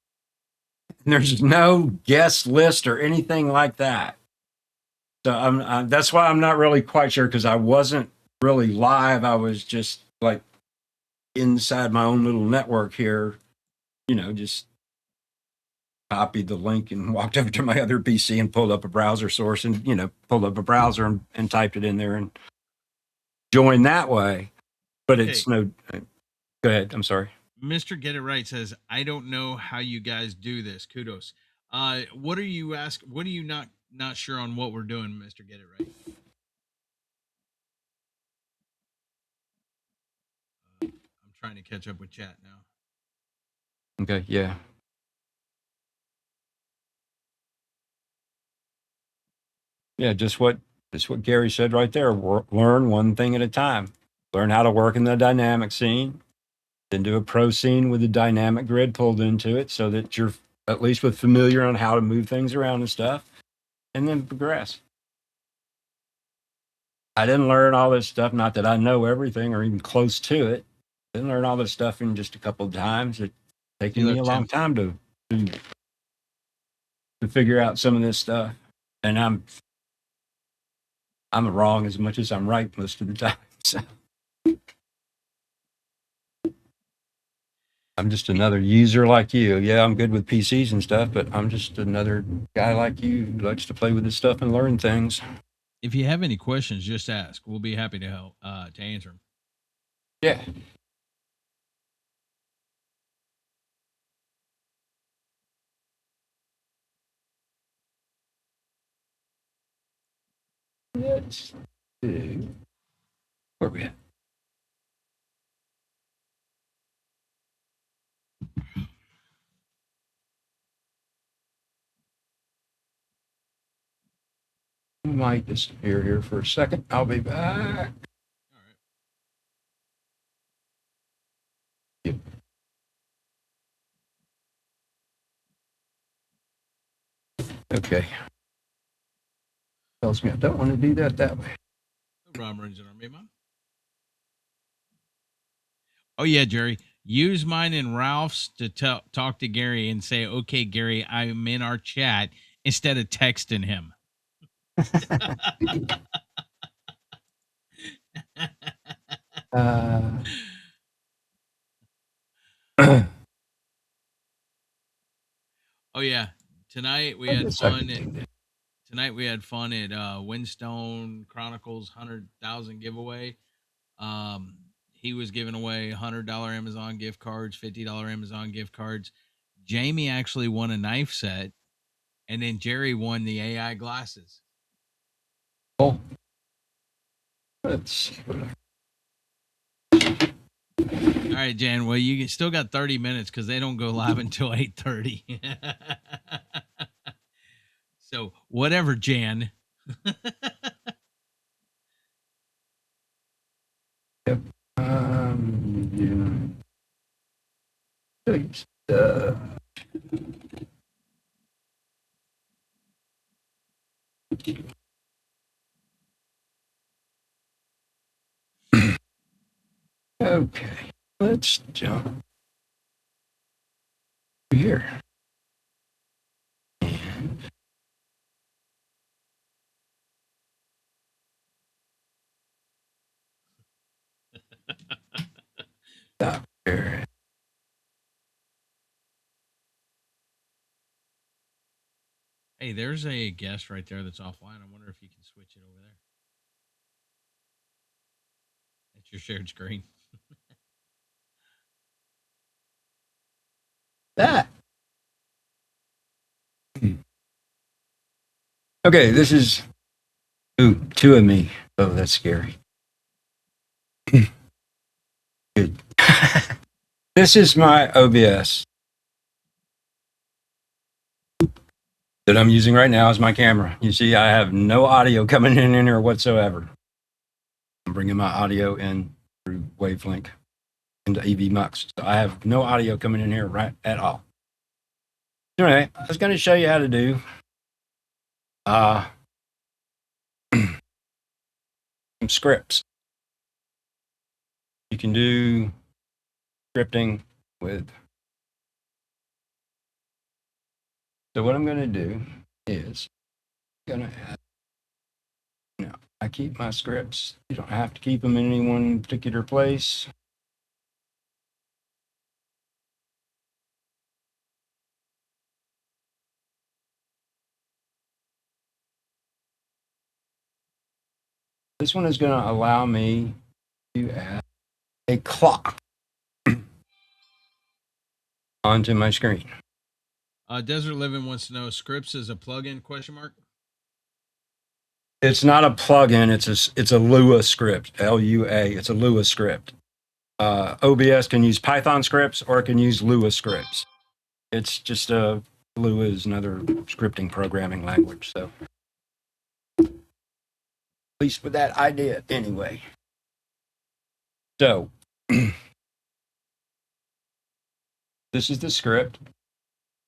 There's no guest list or anything like that. So that's why I'm not really quite sure, because I wasn't really live. I was just like inside my own little network here, just copied the link and walked over to my other PC and pulled up a browser source and, pulled up a browser and typed it in there and joined that way. But it's no, go ahead. I'm sorry. Mr. Get It Right says, I don't know how you guys do this. Kudos. What are you What are you not sure on what we're doing, Mr. Get It Right? I'm trying to catch up with chat now. Okay. Yeah. Yeah. Just what Gary said right there. Learn one thing at a time. Learn how to work in the dynamic scene, then do a pro scene with the dynamic grid pulled into it so that you're at least familiar on how to move things around and stuff, and then progress. I didn't learn all this stuff, not that I know everything or even close to it. I didn't learn all this stuff in just a couple of times. It's taken me a long time to figure out some of this stuff. And I'm wrong as much as I'm right most of the time. So I'm just another user like you. Yeah, I'm good with PCs and stuff, but I'm just another guy like you who likes to play with this stuff and learn things. If you have any questions, just ask. We'll be happy to help to answer them. Yeah. Where we at? I might disappear here for a second. I'll be back. All right. Yep. Okay. Tells me I don't want to do that way. No problem, Ranger Army Mom. Oh yeah, Jerry. Use mine and Ralph's to talk to Gary and say, "Okay, Gary, I'm in our chat," instead of texting him. Oh yeah, tonight we I had guess I could fun. do that. Tonight we had fun at Windstone Chronicles 100,000 giveaway. He was giving away $100 Amazon gift cards, $50 Amazon gift cards. Jamie actually won a knife set, and then Jerry won the AI glasses. Oh, let's see. All right, Jan. Well, you still got 30 minutes because they don't go live until 8:30. So whatever, Jan. Yep. Please. Okay. Let's jump here. Stop here. Hey, there's a guest right there that's offline. I wonder if you can switch it over there. That's your shared screen. That. Okay, this is two of me. Oh, that's scary. Good. This is my OBS that I'm using right now as my camera. You see, I have no audio coming in here whatsoever. I'm bringing my audio in through Wavelink into Evmux. So I have no audio coming in here right at all. Anyway, I was going to show you how to do some scripts. You can do scripting with. So what I'm going to do is I'm going to add. I keep my scripts. You don't have to keep them in any one particular place. This one is going to allow me to add a clock onto my screen. Desert Living wants to know, Scripts is a plugin, question mark? It's not a plugin. It's a Lua script. Lua. It's a Lua script. OBS can use Python scripts or it can use Lua scripts. It's just Lua is another scripting programming language. So at least with that idea, anyway. So this is the script,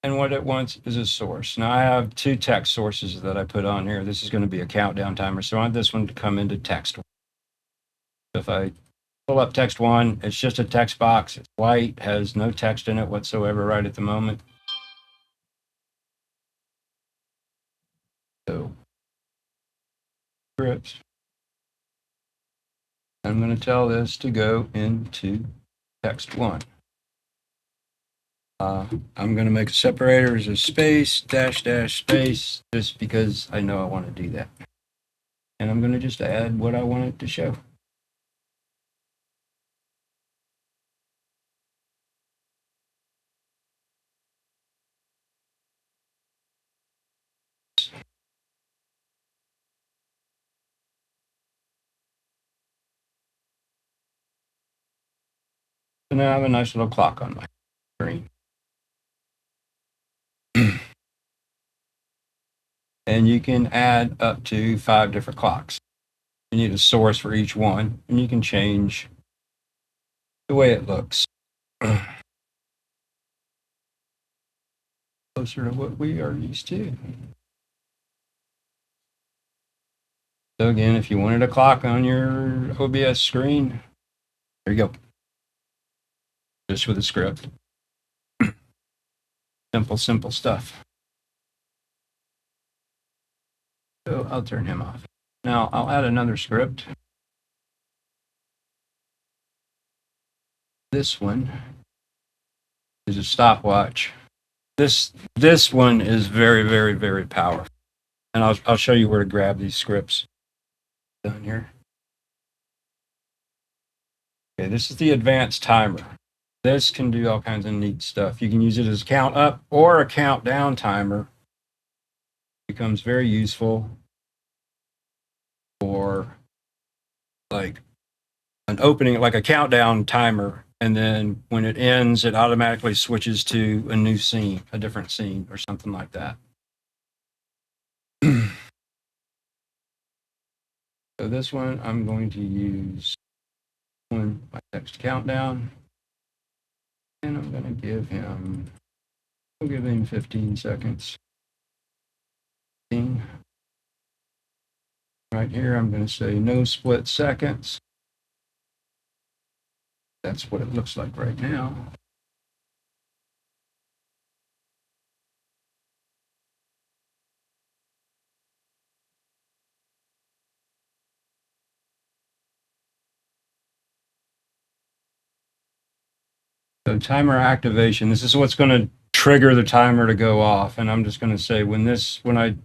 and what it wants is a source. Now I have two text sources that I put on here. This is going to be a countdown timer, so I want this one to come into text. If I pull up text one, it's just a text box. It's white, has no text in it whatsoever right at the moment. So scripts. I'm going to tell this to go into text one. I'm going to make a separator as a space, dash, dash, space, just because I know I want to do that. And I'm going to just add what I want it to show. So now I have a nice little clock on my screen. And you can add up to 5 different clocks. You need a source for each one, and you can change the way it looks. Closer to what we are used to. So again, if you wanted a clock on your OBS screen, there you go. Just with a script. Simple stuff. So I'll turn him off. Now I'll add another script. This one is a stopwatch. This one is very powerful. And I'll show you where to grab these scripts down here. Okay, this is the advanced timer. This can do all kinds of neat stuff. You can use it as a count up or a countdown timer. It becomes very useful for like an opening, like a countdown timer. And then when it ends, it automatically switches to a new scene, a different scene or something like that. So this one, I'm going to use my text countdown. And I'm going to give him, I'll give him 15 seconds. 15. Right here, I'm going to say no split seconds. That's what it looks like right now. So timer activation, this is what's going to trigger the timer to go off. And I'm just going to say when I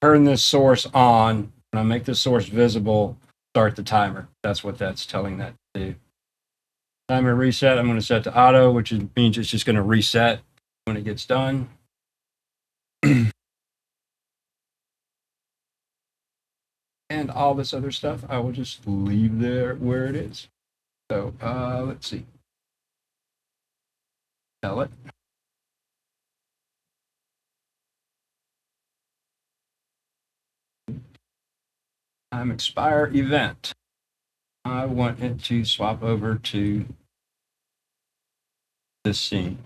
turn this source on, when I make the source visible, start the timer. That's what that's telling that to do. Timer reset, I'm going to set to auto, which means it's just going to reset when it gets done. And all this other stuff, I will just leave there where it is. So let's see. Tell it. Time expire event. I want it to swap over to this scene.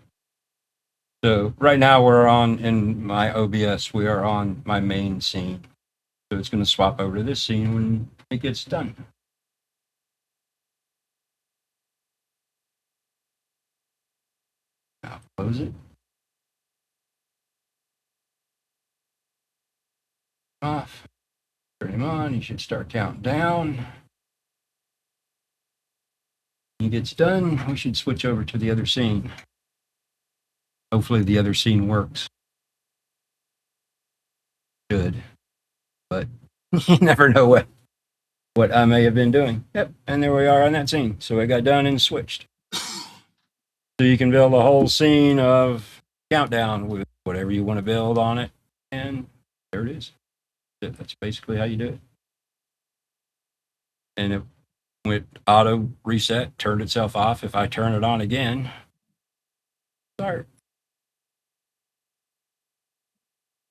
So right now we're on, in my OBS, we are on my main scene. So it's going to swap over to this scene when it gets done. I'll close it. Off. Turn him on. He should start counting down. When he gets done, we should switch over to the other scene. Hopefully the other scene works. Good. But you never know what I may have been doing. Yep, and there we are on that scene. So it got done and switched. So you can build a whole scene of countdown with whatever you want to build on it. And there it is. That's basically how you do it. And it went auto reset, turned itself off. If I turn it on again, start.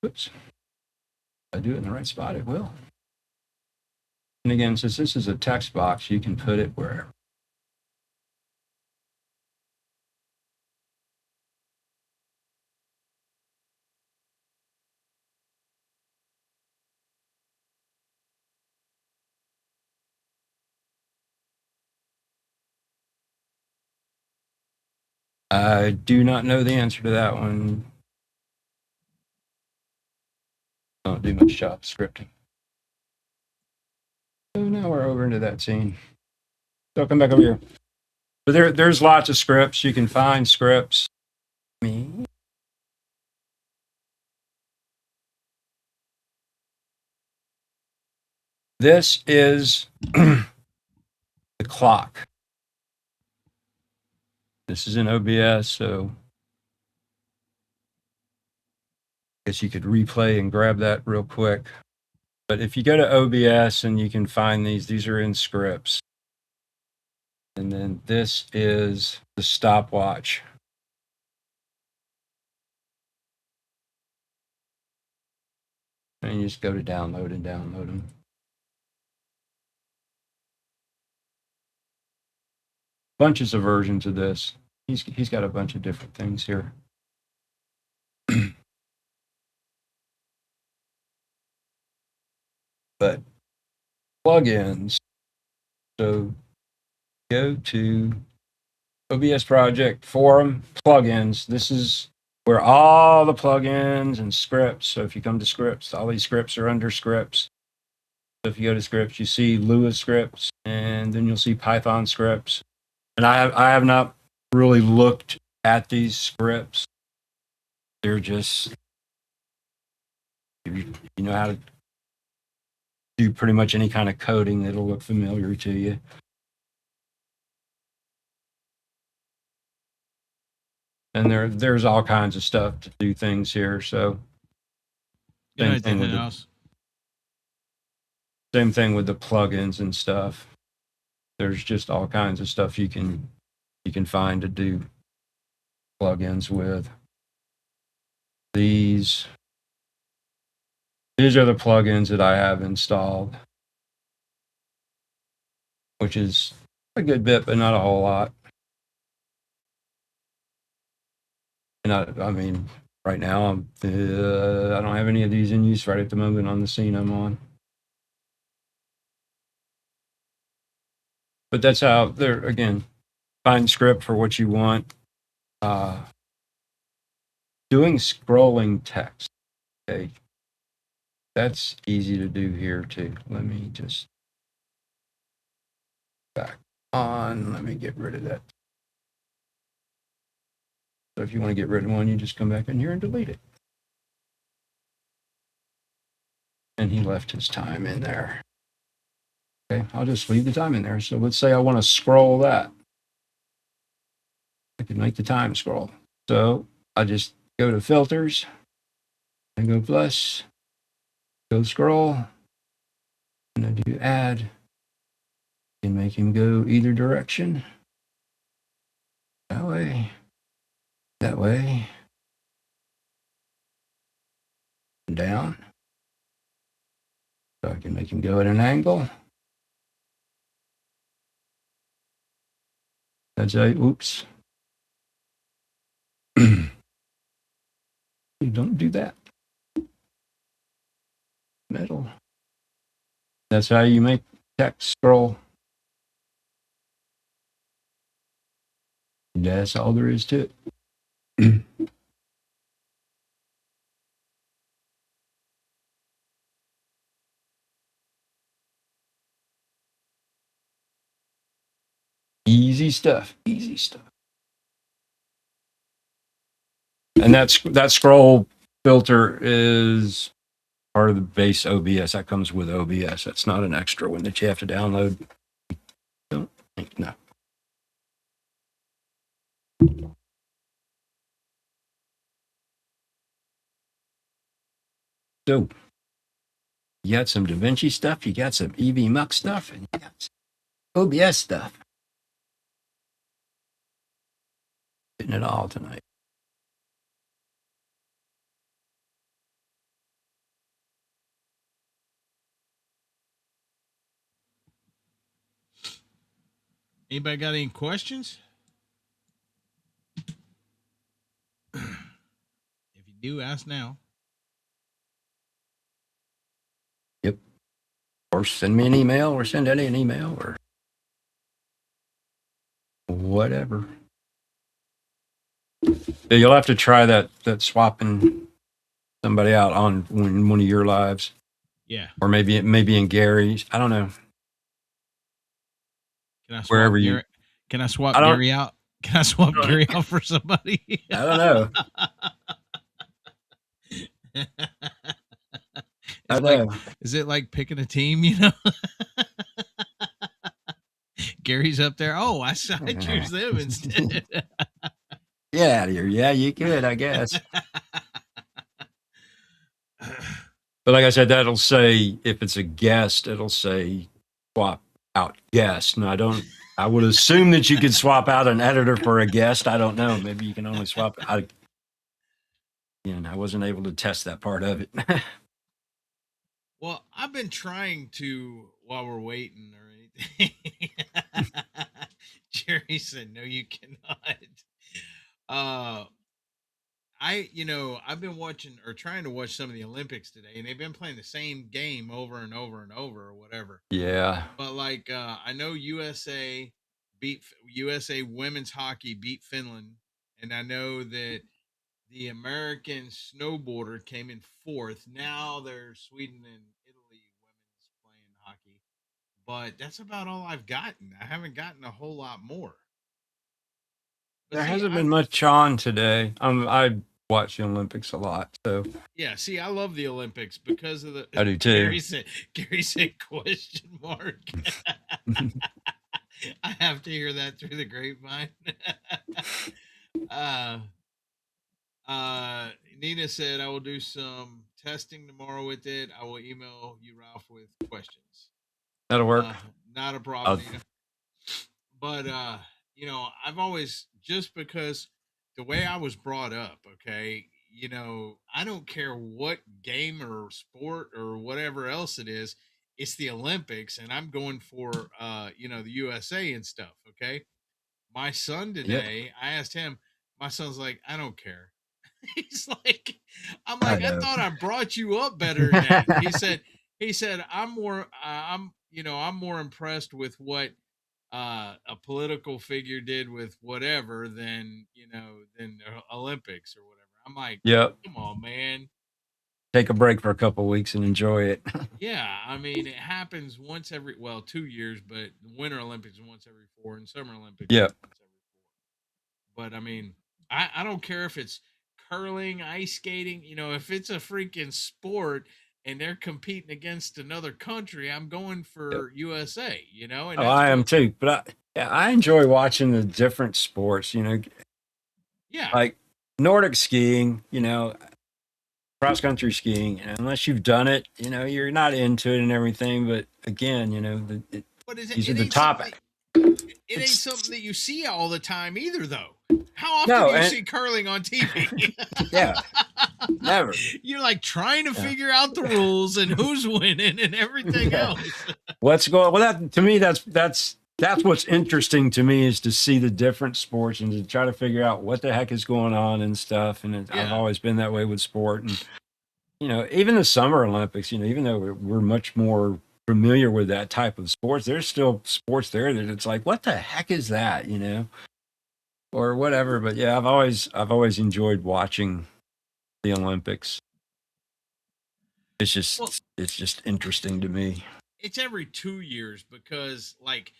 Oops. If I do it in the right spot, it will. And again, since this is a text box, you can put it wherever. I do not know the answer to that one. Don't do much job scripting. So now we're over into that scene. So I'll come back over here. But there's lots of scripts. You can find scripts. Me. This is the clock. This is in OBS, so I guess you could replay and grab that real quick. But if you go to OBS and you can find these are in scripts. And then this is the stopwatch. And you just go to download and download them. Bunches of versions of this. He's got a bunch of different things here. But plugins. So go to OBS project forum plugins. This is where all the plugins and scripts. So if you come to scripts, all these scripts are under scripts. So if you go to scripts, you see Lua scripts, and then you'll see Python scripts. And I have not really looked at these scripts. They're just, if you know how to do pretty much any kind of coding, it'll look familiar to you. And there's all kinds of stuff to do things here. So same thing with the plugins and stuff. There's just all kinds of stuff you can find to do plugins with. These are the plugins that I have installed, which is a good bit, but not a whole lot. And I mean, right now I don't have any of these in use right at the moment on the scene I'm on. But that's how they're, again, find script for what you want. Doing scrolling text. Okay. That's easy to do here too. Let me just back on. Let me get rid of that. So if you want to get rid of one, you just come back in here and delete it. And he left his time in there. Okay, I'll just leave the time in there. So let's say I want to scroll that. I can make the time scroll. So I just go to filters and go plus, go scroll, and I do add. You can make him go either direction. That way, and down. So I can make him go at an angle. That's a, oops. You don't do that. Middle. That's how you make text scroll. That's all there is to it. Easy stuff. Easy stuff. And that scroll filter is part of the base OBS. That comes with OBS. That's not an extra one that you have to download. Don't think, no. So you got some Davinci stuff, you got some Evmux stuff, and you got some OBS stuff. Getting it all tonight. Anybody got any questions? If you do, ask now. Yep. Or send me an email, or send Eddie an email, or whatever. Yeah, you'll have to try that swapping somebody out on one of your lives. Yeah. Or maybe in Gary's. I don't know. Can I swap Wherever Gary, you. Can I swap Gary out? Can I swap Gary out for somebody? I don't know. I know. Is it like picking a team, you know? Gary's up there. Oh, I choose them instead. Get out of here. Yeah, you could, I guess. But like I said, that'll say, if it's a guest, it'll say swap out guest. No, I don't I would assume that you could swap out an editor for a guest. I don't know. Maybe you can only swap. I wasn't able to test that part of it. Well, I've been trying to while we're waiting or anything. Jerry said, "No, you cannot." Uh, I've been watching or trying to watch some of the Olympics today, and they've been playing the same game over and over and over or whatever. Yeah. But like, I know USA women's hockey beat Finland, and I know that the American snowboarder came in fourth. Now there's Sweden and Italy women's playing hockey, but that's about all I've gotten. I haven't gotten a whole lot more. But There see, hasn't been much on today. I watch the Olympics a lot, so see, I love the Olympics because of the. I do too. Gary said question mark. I have to hear that through the grapevine. uh, Nina said, I will do some testing tomorrow with it. I will email you, Ralph, with questions. That'll work. Not a problem, Nina. But, I've always, just because the way I was brought up, okay, I don't care what game or sport or whatever else it is, it's the Olympics, and I'm going for, the USA and stuff, okay? My son today, I asked him, my son's like, I don't care. He's like, I'm like, I thought I brought you up better than that. He said, I'm more impressed with what a political figure did with whatever than the Olympics or whatever. I'm like, yep. Come on, man. Take a break for a couple of weeks and enjoy it. Yeah, I mean, it happens once every 2 years, but the Winter Olympics once every 4, and Summer Olympics once every 4. But I mean, I don't care if it's curling, ice skating. If it's a freaking sport and they're competing against another country, I'm going for USA. And I am too. But I enjoy watching the different sports. Yeah, like Nordic skiing. Cross country skiing. Unless you've done it, you're not into it and everything. But again, these are the top. It ain't something that you see all the time either, though. How often do you see curling on TV? Yeah, never. You're like trying to figure out the rules and who's winning and everything else. What's going? Well, that to me, that's what's interesting to me, is to see the different sports and to try to figure out what the heck is going on and stuff. And I've always been that way with sport, and even the Summer Olympics. Even though we're much more familiar with that type of sports, there's still sports there that it's like, what the heck is that? Or whatever. But yeah, I've always enjoyed watching the Olympics. It's just interesting to me. It's every 2 years because, like,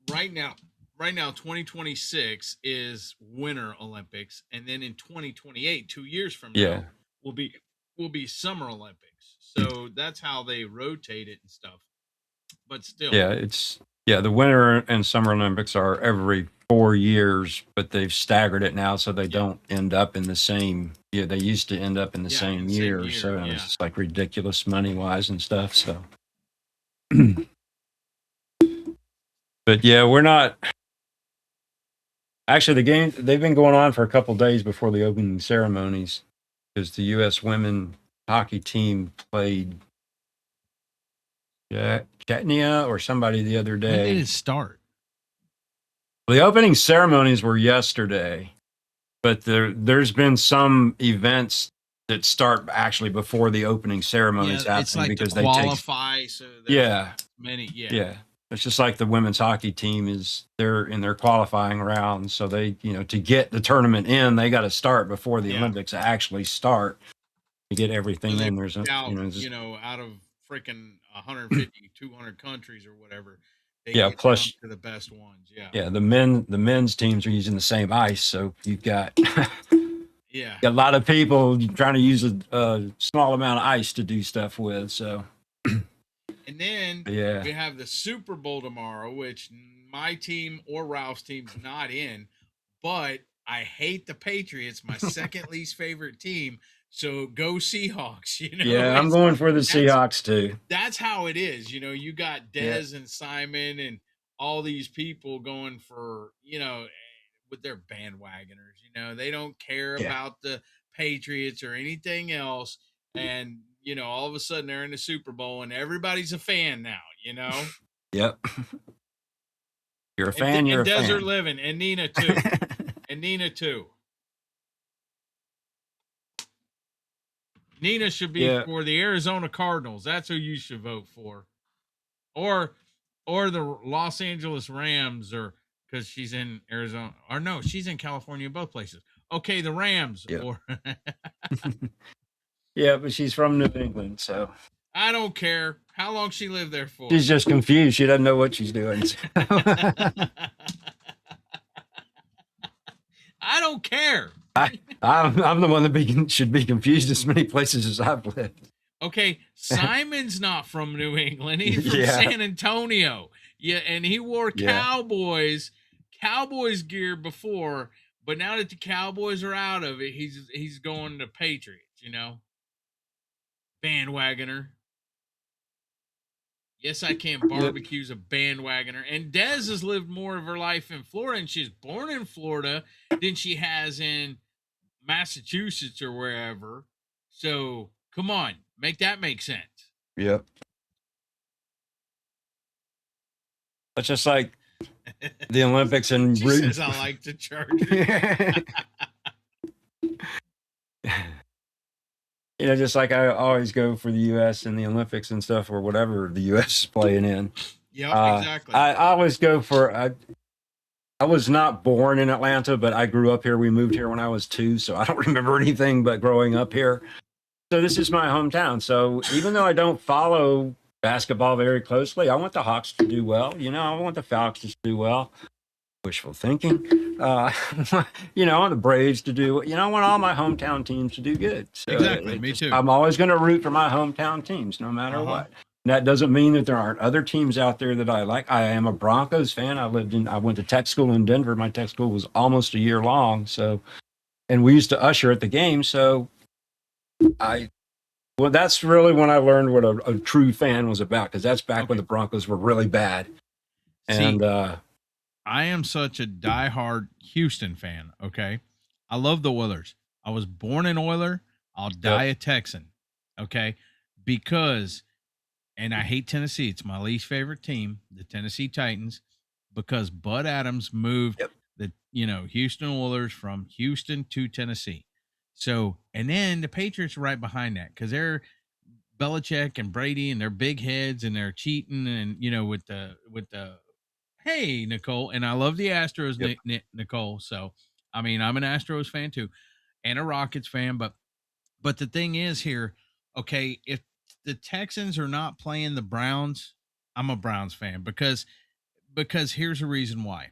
right now 2026 is Winter Olympics, and then in 2028, 2 years from now, will be Summer Olympics. So that's how they rotate it and stuff. But still, the Winter and Summer Olympics are every 4 years, but they've staggered it now so they don't end up in the same. Yeah, they used to end up in the same year, so it's just like ridiculous money wise and stuff. So, but yeah, we're not. Actually, the game, they've been going on for a couple days before the opening ceremonies, because the U.S. women hockey team played Kenya or somebody the other day. When did it start? The opening ceremonies were yesterday, but there's been some events that start actually before the opening ceremonies happen, it's like because they qualify. So many. It's just like the women's hockey team they're in their qualifying round, so they to get the tournament in, they got to start before the Olympics actually start to get everything in. There's out of freaking 150, 200 countries or whatever. They get plus down to the best ones. The men's teams are using the same ice, so you've got got a lot of people trying to use a small amount of ice to do stuff with. So, and then we have the Super Bowl tomorrow, which my team or Ralph's team's not in, but I hate the Patriots, my second least favorite team. So go Seahawks, Yeah, I'm going for the Seahawks too. That's how it is. You got Dez and Simon and all these people going for, with their bandwagoners. They don't care Yeah. about the Patriots or anything else. And, all of a sudden they're in the Super Bowl and everybody's a fan now. Yep. You're a fan, you're And a Desert fan. Living and Nina too. And Nina too. Nina should be Yeah. for the Arizona Cardinals. That's who you should vote for. Or the Los Angeles Rams, or because she's in Arizona. Or no, she's in California, both places. Okay, the Rams. Yep. Or Yeah, but she's from New England, so I don't care how long she lived there for. she's just confused. She doesn't know what she's doing. I don't care. I'm the one that should be confused as many places as I've lived. Okay, Simon's not from New England. He's from San Antonio. Yeah, and he wore Cowboys gear before, but now that the Cowboys are out of it, he's going to Patriots, Bandwagoner. Yes, I can. Barbecue's a bandwagoner. And Des has lived more of her life in Florida, and she's born in Florida than she has in Massachusetts or wherever. So, come on. Make that make sense. Yep. It's just like the Olympics and she says I like the Chargers. Just like I always go for the U.S. in the Olympics and stuff, or whatever the U.S. is playing in. Yeah, exactly. I always go for. I was not born in Atlanta, but I grew up here. We moved here when I was 2, so I don't remember anything but growing up here. So this is my hometown. So even though I don't follow basketball very closely, I want the Hawks to do well. I want the Falcons to do well. Wishful thinking. I want the Braves to do. I want all my hometown teams to do good. So exactly, me too. I'm always going to root for my hometown teams, no matter what. And that doesn't mean that there aren't other teams out there that I like. I am a Broncos fan. I went to tech school in Denver. My tech school was almost a year long. So, and we used to usher at the game. So, that's really when I learned what a true fan was about, because that's back when the Broncos were really bad. And I am such a diehard Houston fan. Okay, I love the Oilers. I was born an Oiler. I'll die a Texan. Okay, because, and I hate Tennessee. It's my least favorite team, the Tennessee Titans, because Bud Adams moved the Houston Oilers from Houston to Tennessee. So, and then the Patriots are right behind that, because they're Belichick and Brady and their big heads and they're cheating, and with the hey, Nicole, and I love the Astros, Nicole. So, I mean, I'm an Astros fan too, and a Rockets fan. But the thing is here, okay, if the Texans are not playing the Browns, I'm a Browns fan, because here's the reason why.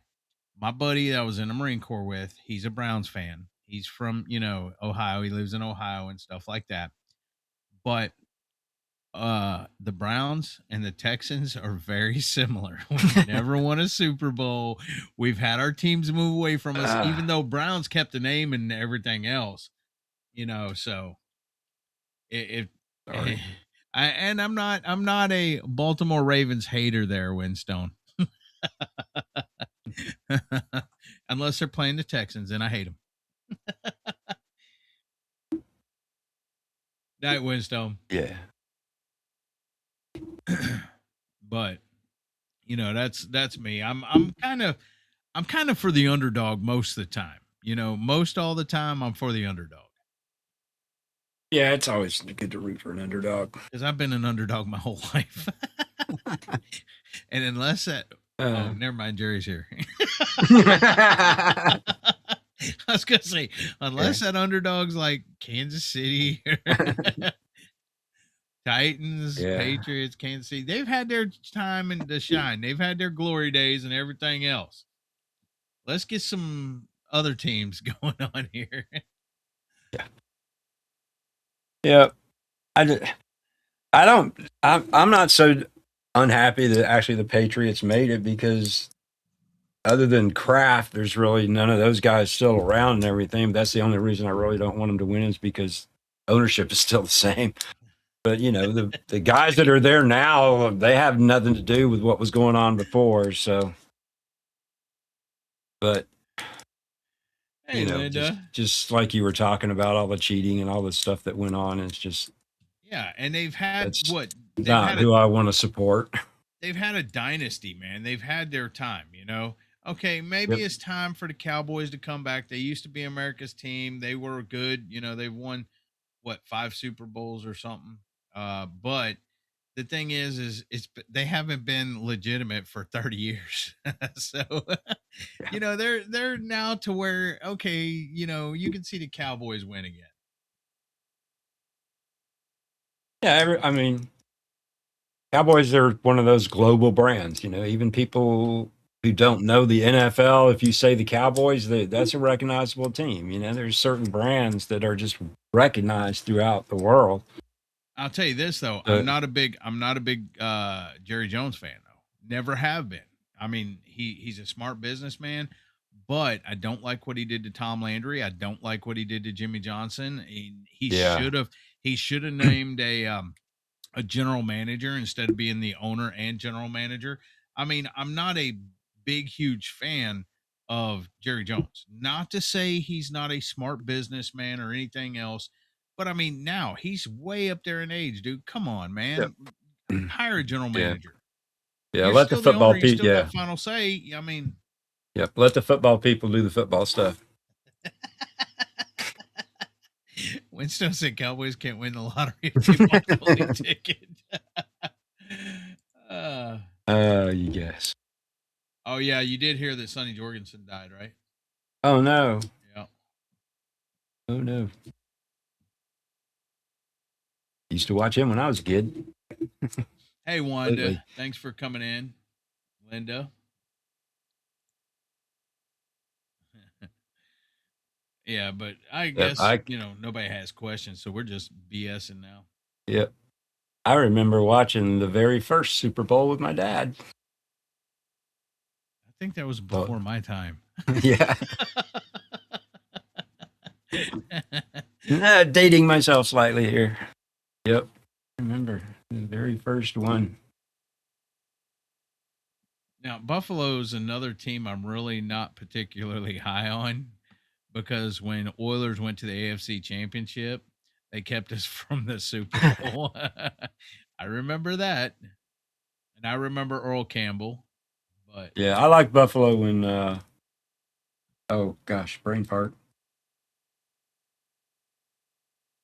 My buddy that I was in the Marine Corps with, he's a Browns fan. He's from Ohio. He lives in Ohio and stuff like that. But the Browns and the Texans are very similar. We've never won a Super Bowl. We've had our teams move away from us, even though Browns kept the name and everything else. So I'm not a Baltimore Ravens hater there, Winstone. Unless they're playing the Texans, and I hate them. Night, Winstone. Yeah. But that's me. I'm kind of for the underdog most of the time. Most all the time I'm for the underdog. Yeah, it's always good to root for an underdog, because I've been an underdog my whole life. And unless that oh, never mind, Jerry's here. I was gonna say, unless that underdog's like Kansas City, Titans, Patriots, Kansas City, they've had their time and to shine. They've had their glory days and everything else. Let's get some other teams going on here. Yeah. I'm not so unhappy that actually the Patriots made it, because other than Kraft, there's really none of those guys still around and everything. But that's the only reason I really don't want them to win, is because ownership is still the same. But the guys that are there now, they have nothing to do with what was going on before. So, but Hey, Linda. just like you were talking about, all the cheating and all the stuff that went on, it's just Yeah, and they've had that's what they've not had a who I want to support. they've had a dynasty, man. They've had their time, you know. Okay, maybe Yep. it's time for the Cowboys to come back. They used to be America's team. They were good, you know. They've won what 5 Super Bowls or something. But the thing is they haven't been legitimate for 30 years. So you know they're now to where okay, you know, you can see the Cowboys win again. Yeah, I mean, Cowboys are one of those global brands. Even people who don't know the NFL, if you say the Cowboys, that's a recognizable team. There's certain brands that are just recognized throughout the world. I'll tell you this though, Uh, I'm not a big Jerry Jones fan though. Never have been. I mean, he's a smart businessman, but I don't like what he did to Tom Landry. I don't like what he did to Jimmy Johnson. He yeah, should have named a general manager instead of being the owner and general manager. I mean, I'm not a big huge fan of Jerry Jones. Not to say he's not a smart businessman or anything else, but I mean, now he's way up there in age, dude. Come on, yep. man. Hire a general Yeah, manager. yeah. You're Let the still the owner, football you people. still Yeah, got final say. I mean, yep. Let the football people do the football stuff. Winston said Cowboys can't win the lottery if they bought the only ticket. uh, You guess. oh yeah, you did hear that Sonny Jorgensen died, right? Oh no. Yeah. Oh no. Used to watch him when I was a kid. Hey Completely. Wanda, thanks for coming in. Linda. Yeah, but I Yep. guess you know nobody has questions, so we're just BSing now. Yep. I remember watching the very first Super Bowl with my dad. I think that was Well, before my time. yeah. Dating myself slightly here. Yep. I remember the very first one. Now, Buffalo's another team I'm really not particularly high on because when Oilers went to the AFC Championship, they kept us from the Super Bowl. I remember that. And I remember Earl Campbell, but Yeah, I like Buffalo when oh gosh, brain fart.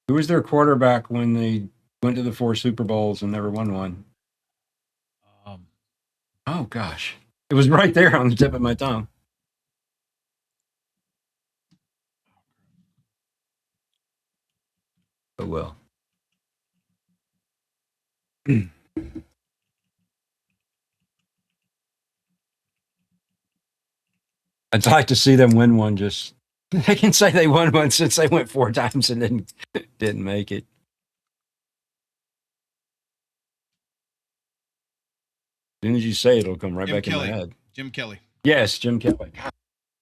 Who was their quarterback when they went to the 4 Super Bowls and never won one? um, Oh gosh. It was right there on the tip of my tongue. Oh well. I'd like to see them win one. Just they can say they won one since they went 4 times and didn't make it. As soon as you say it, it'll come right Jim back in my Kelly. head. Jim Kelly. Yes, Jim Kelly.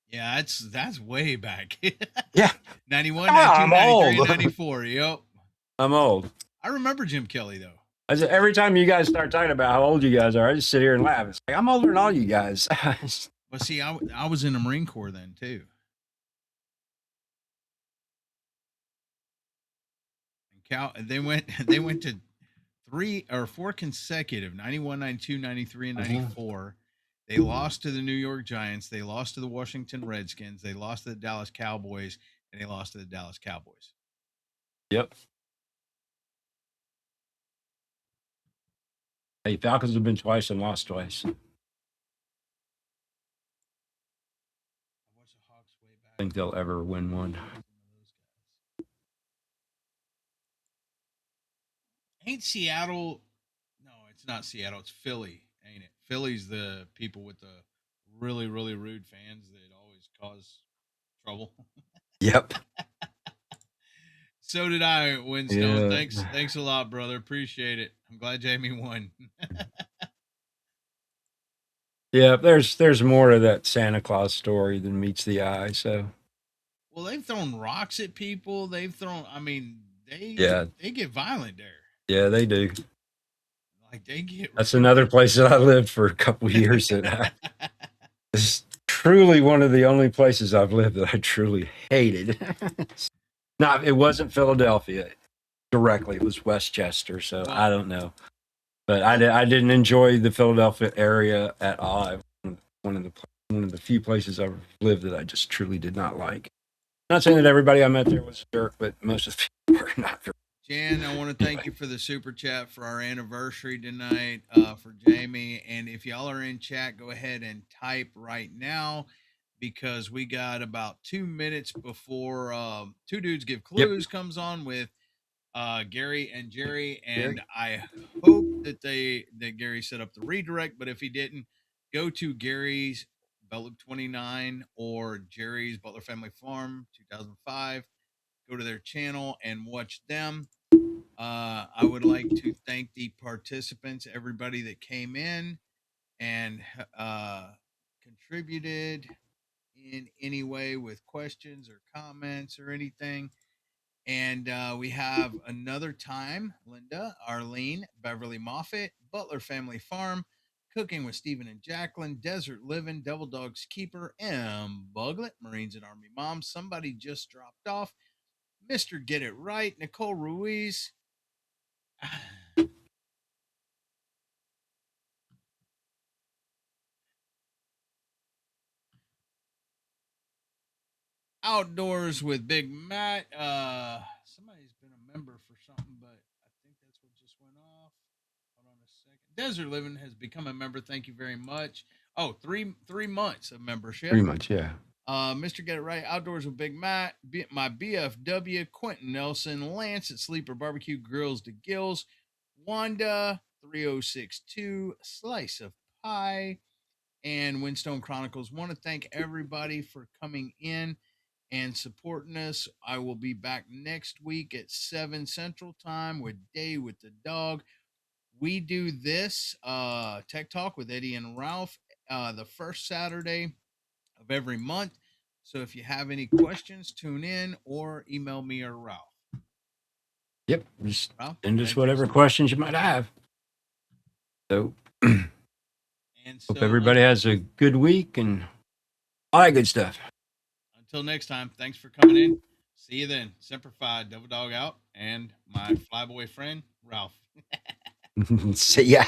Yeah, that's way back. Yeah. 91, Ah, 92, I'm 93, old. 94. Yep. I'm old. I remember Jim Kelly though. I said, every time you guys start talking about how old you guys are, I just sit here and laugh. It's like I'm older than all you guys. But see, I was in the Marine Corps then too. And they went to 3 or 4 consecutive 91, 92, 93, and 94. They lost to the New York Giants, they lost to the Washington Redskins, they lost to the Dallas Cowboys, and they lost to the Dallas Cowboys. Yep. Hey, Falcons have been twice and lost twice. I I watched the Hawks way back. think they'll ever win one. Ain't Seattle? No, it's not Seattle. It's Philly, ain't it? Philly's the people with the really, really rude fans that always cause trouble. Yep. So did I, Winstone. Yeah. Thanks a lot, brother. Appreciate it. I'm glad Jamie won. Yeah, there's more to that Santa Claus story than meets the eye. So Well, they've thrown rocks at people. They've thrown. I mean, yeah, they get violent there. Yeah, they do. Like they get. That's another place that I lived for a couple of years. It's truly one of the only places I've lived that I truly hated. No, it wasn't Philadelphia directly. It was Westchester. So I don't know, but I didn't enjoy the Philadelphia area at all. One of the few places I've lived that I just truly did not like. Not saying that everybody I met there was a jerk, but most of the people were not very. Jan, I want to thank you for the super chat for our anniversary tonight, for Jamie. And if y'all are in chat, go ahead and type right now because we got about 2 minutes before Two Dudes Give Clues comes on with Gary and Jerry. And I hope that Gary set up the redirect, but if he didn't, go to Gary's Belt Loop 29 or Jerry's Butler Family Farm 2005. Go to their channel and watch them. I would like to thank the participants, everybody that came in and contributed in any way with questions or comments or anything. And we have another time, Linda, Arlene, Beverly Moffett, Butler Family Farm, Cooking with Stephen and Jacqueline, Desert Living, Devil Dogs Keeper, M. Buglet, Marines and Army Moms. Somebody just dropped off. Mr. Get It Right, Nicole Ruiz. Outdoors with Big Matt. Somebody's been a member for something, but I think that's what just went off. Hold on a second. Desert Living has become a member. Thank you very much. Oh, three months of membership. 3 months, yeah. Mr. Get It Right, Outdoors with Big Matt, my BFW, Quentin Nelson, Lance at Sleeper Barbecue Grills to Gills, Wanda 3062, Slice of Pie, and Windstone Chronicles. Want to thank everybody for coming in and supporting us. I will be back next week at 7 Central Time with Day with the Dog. We do this Tech Talk with Eddie and Ralph the first Saturday of every month. So if you have any questions, tune in or email me or Ralph. Yep. Just Ralph, send us whatever questions you might have. So, and so hope everybody has a good week and all that good stuff. Until next time, thanks for coming in. See you then. Semper Fi, Devil Dog out, and my flyboy friend, Ralph. See ya.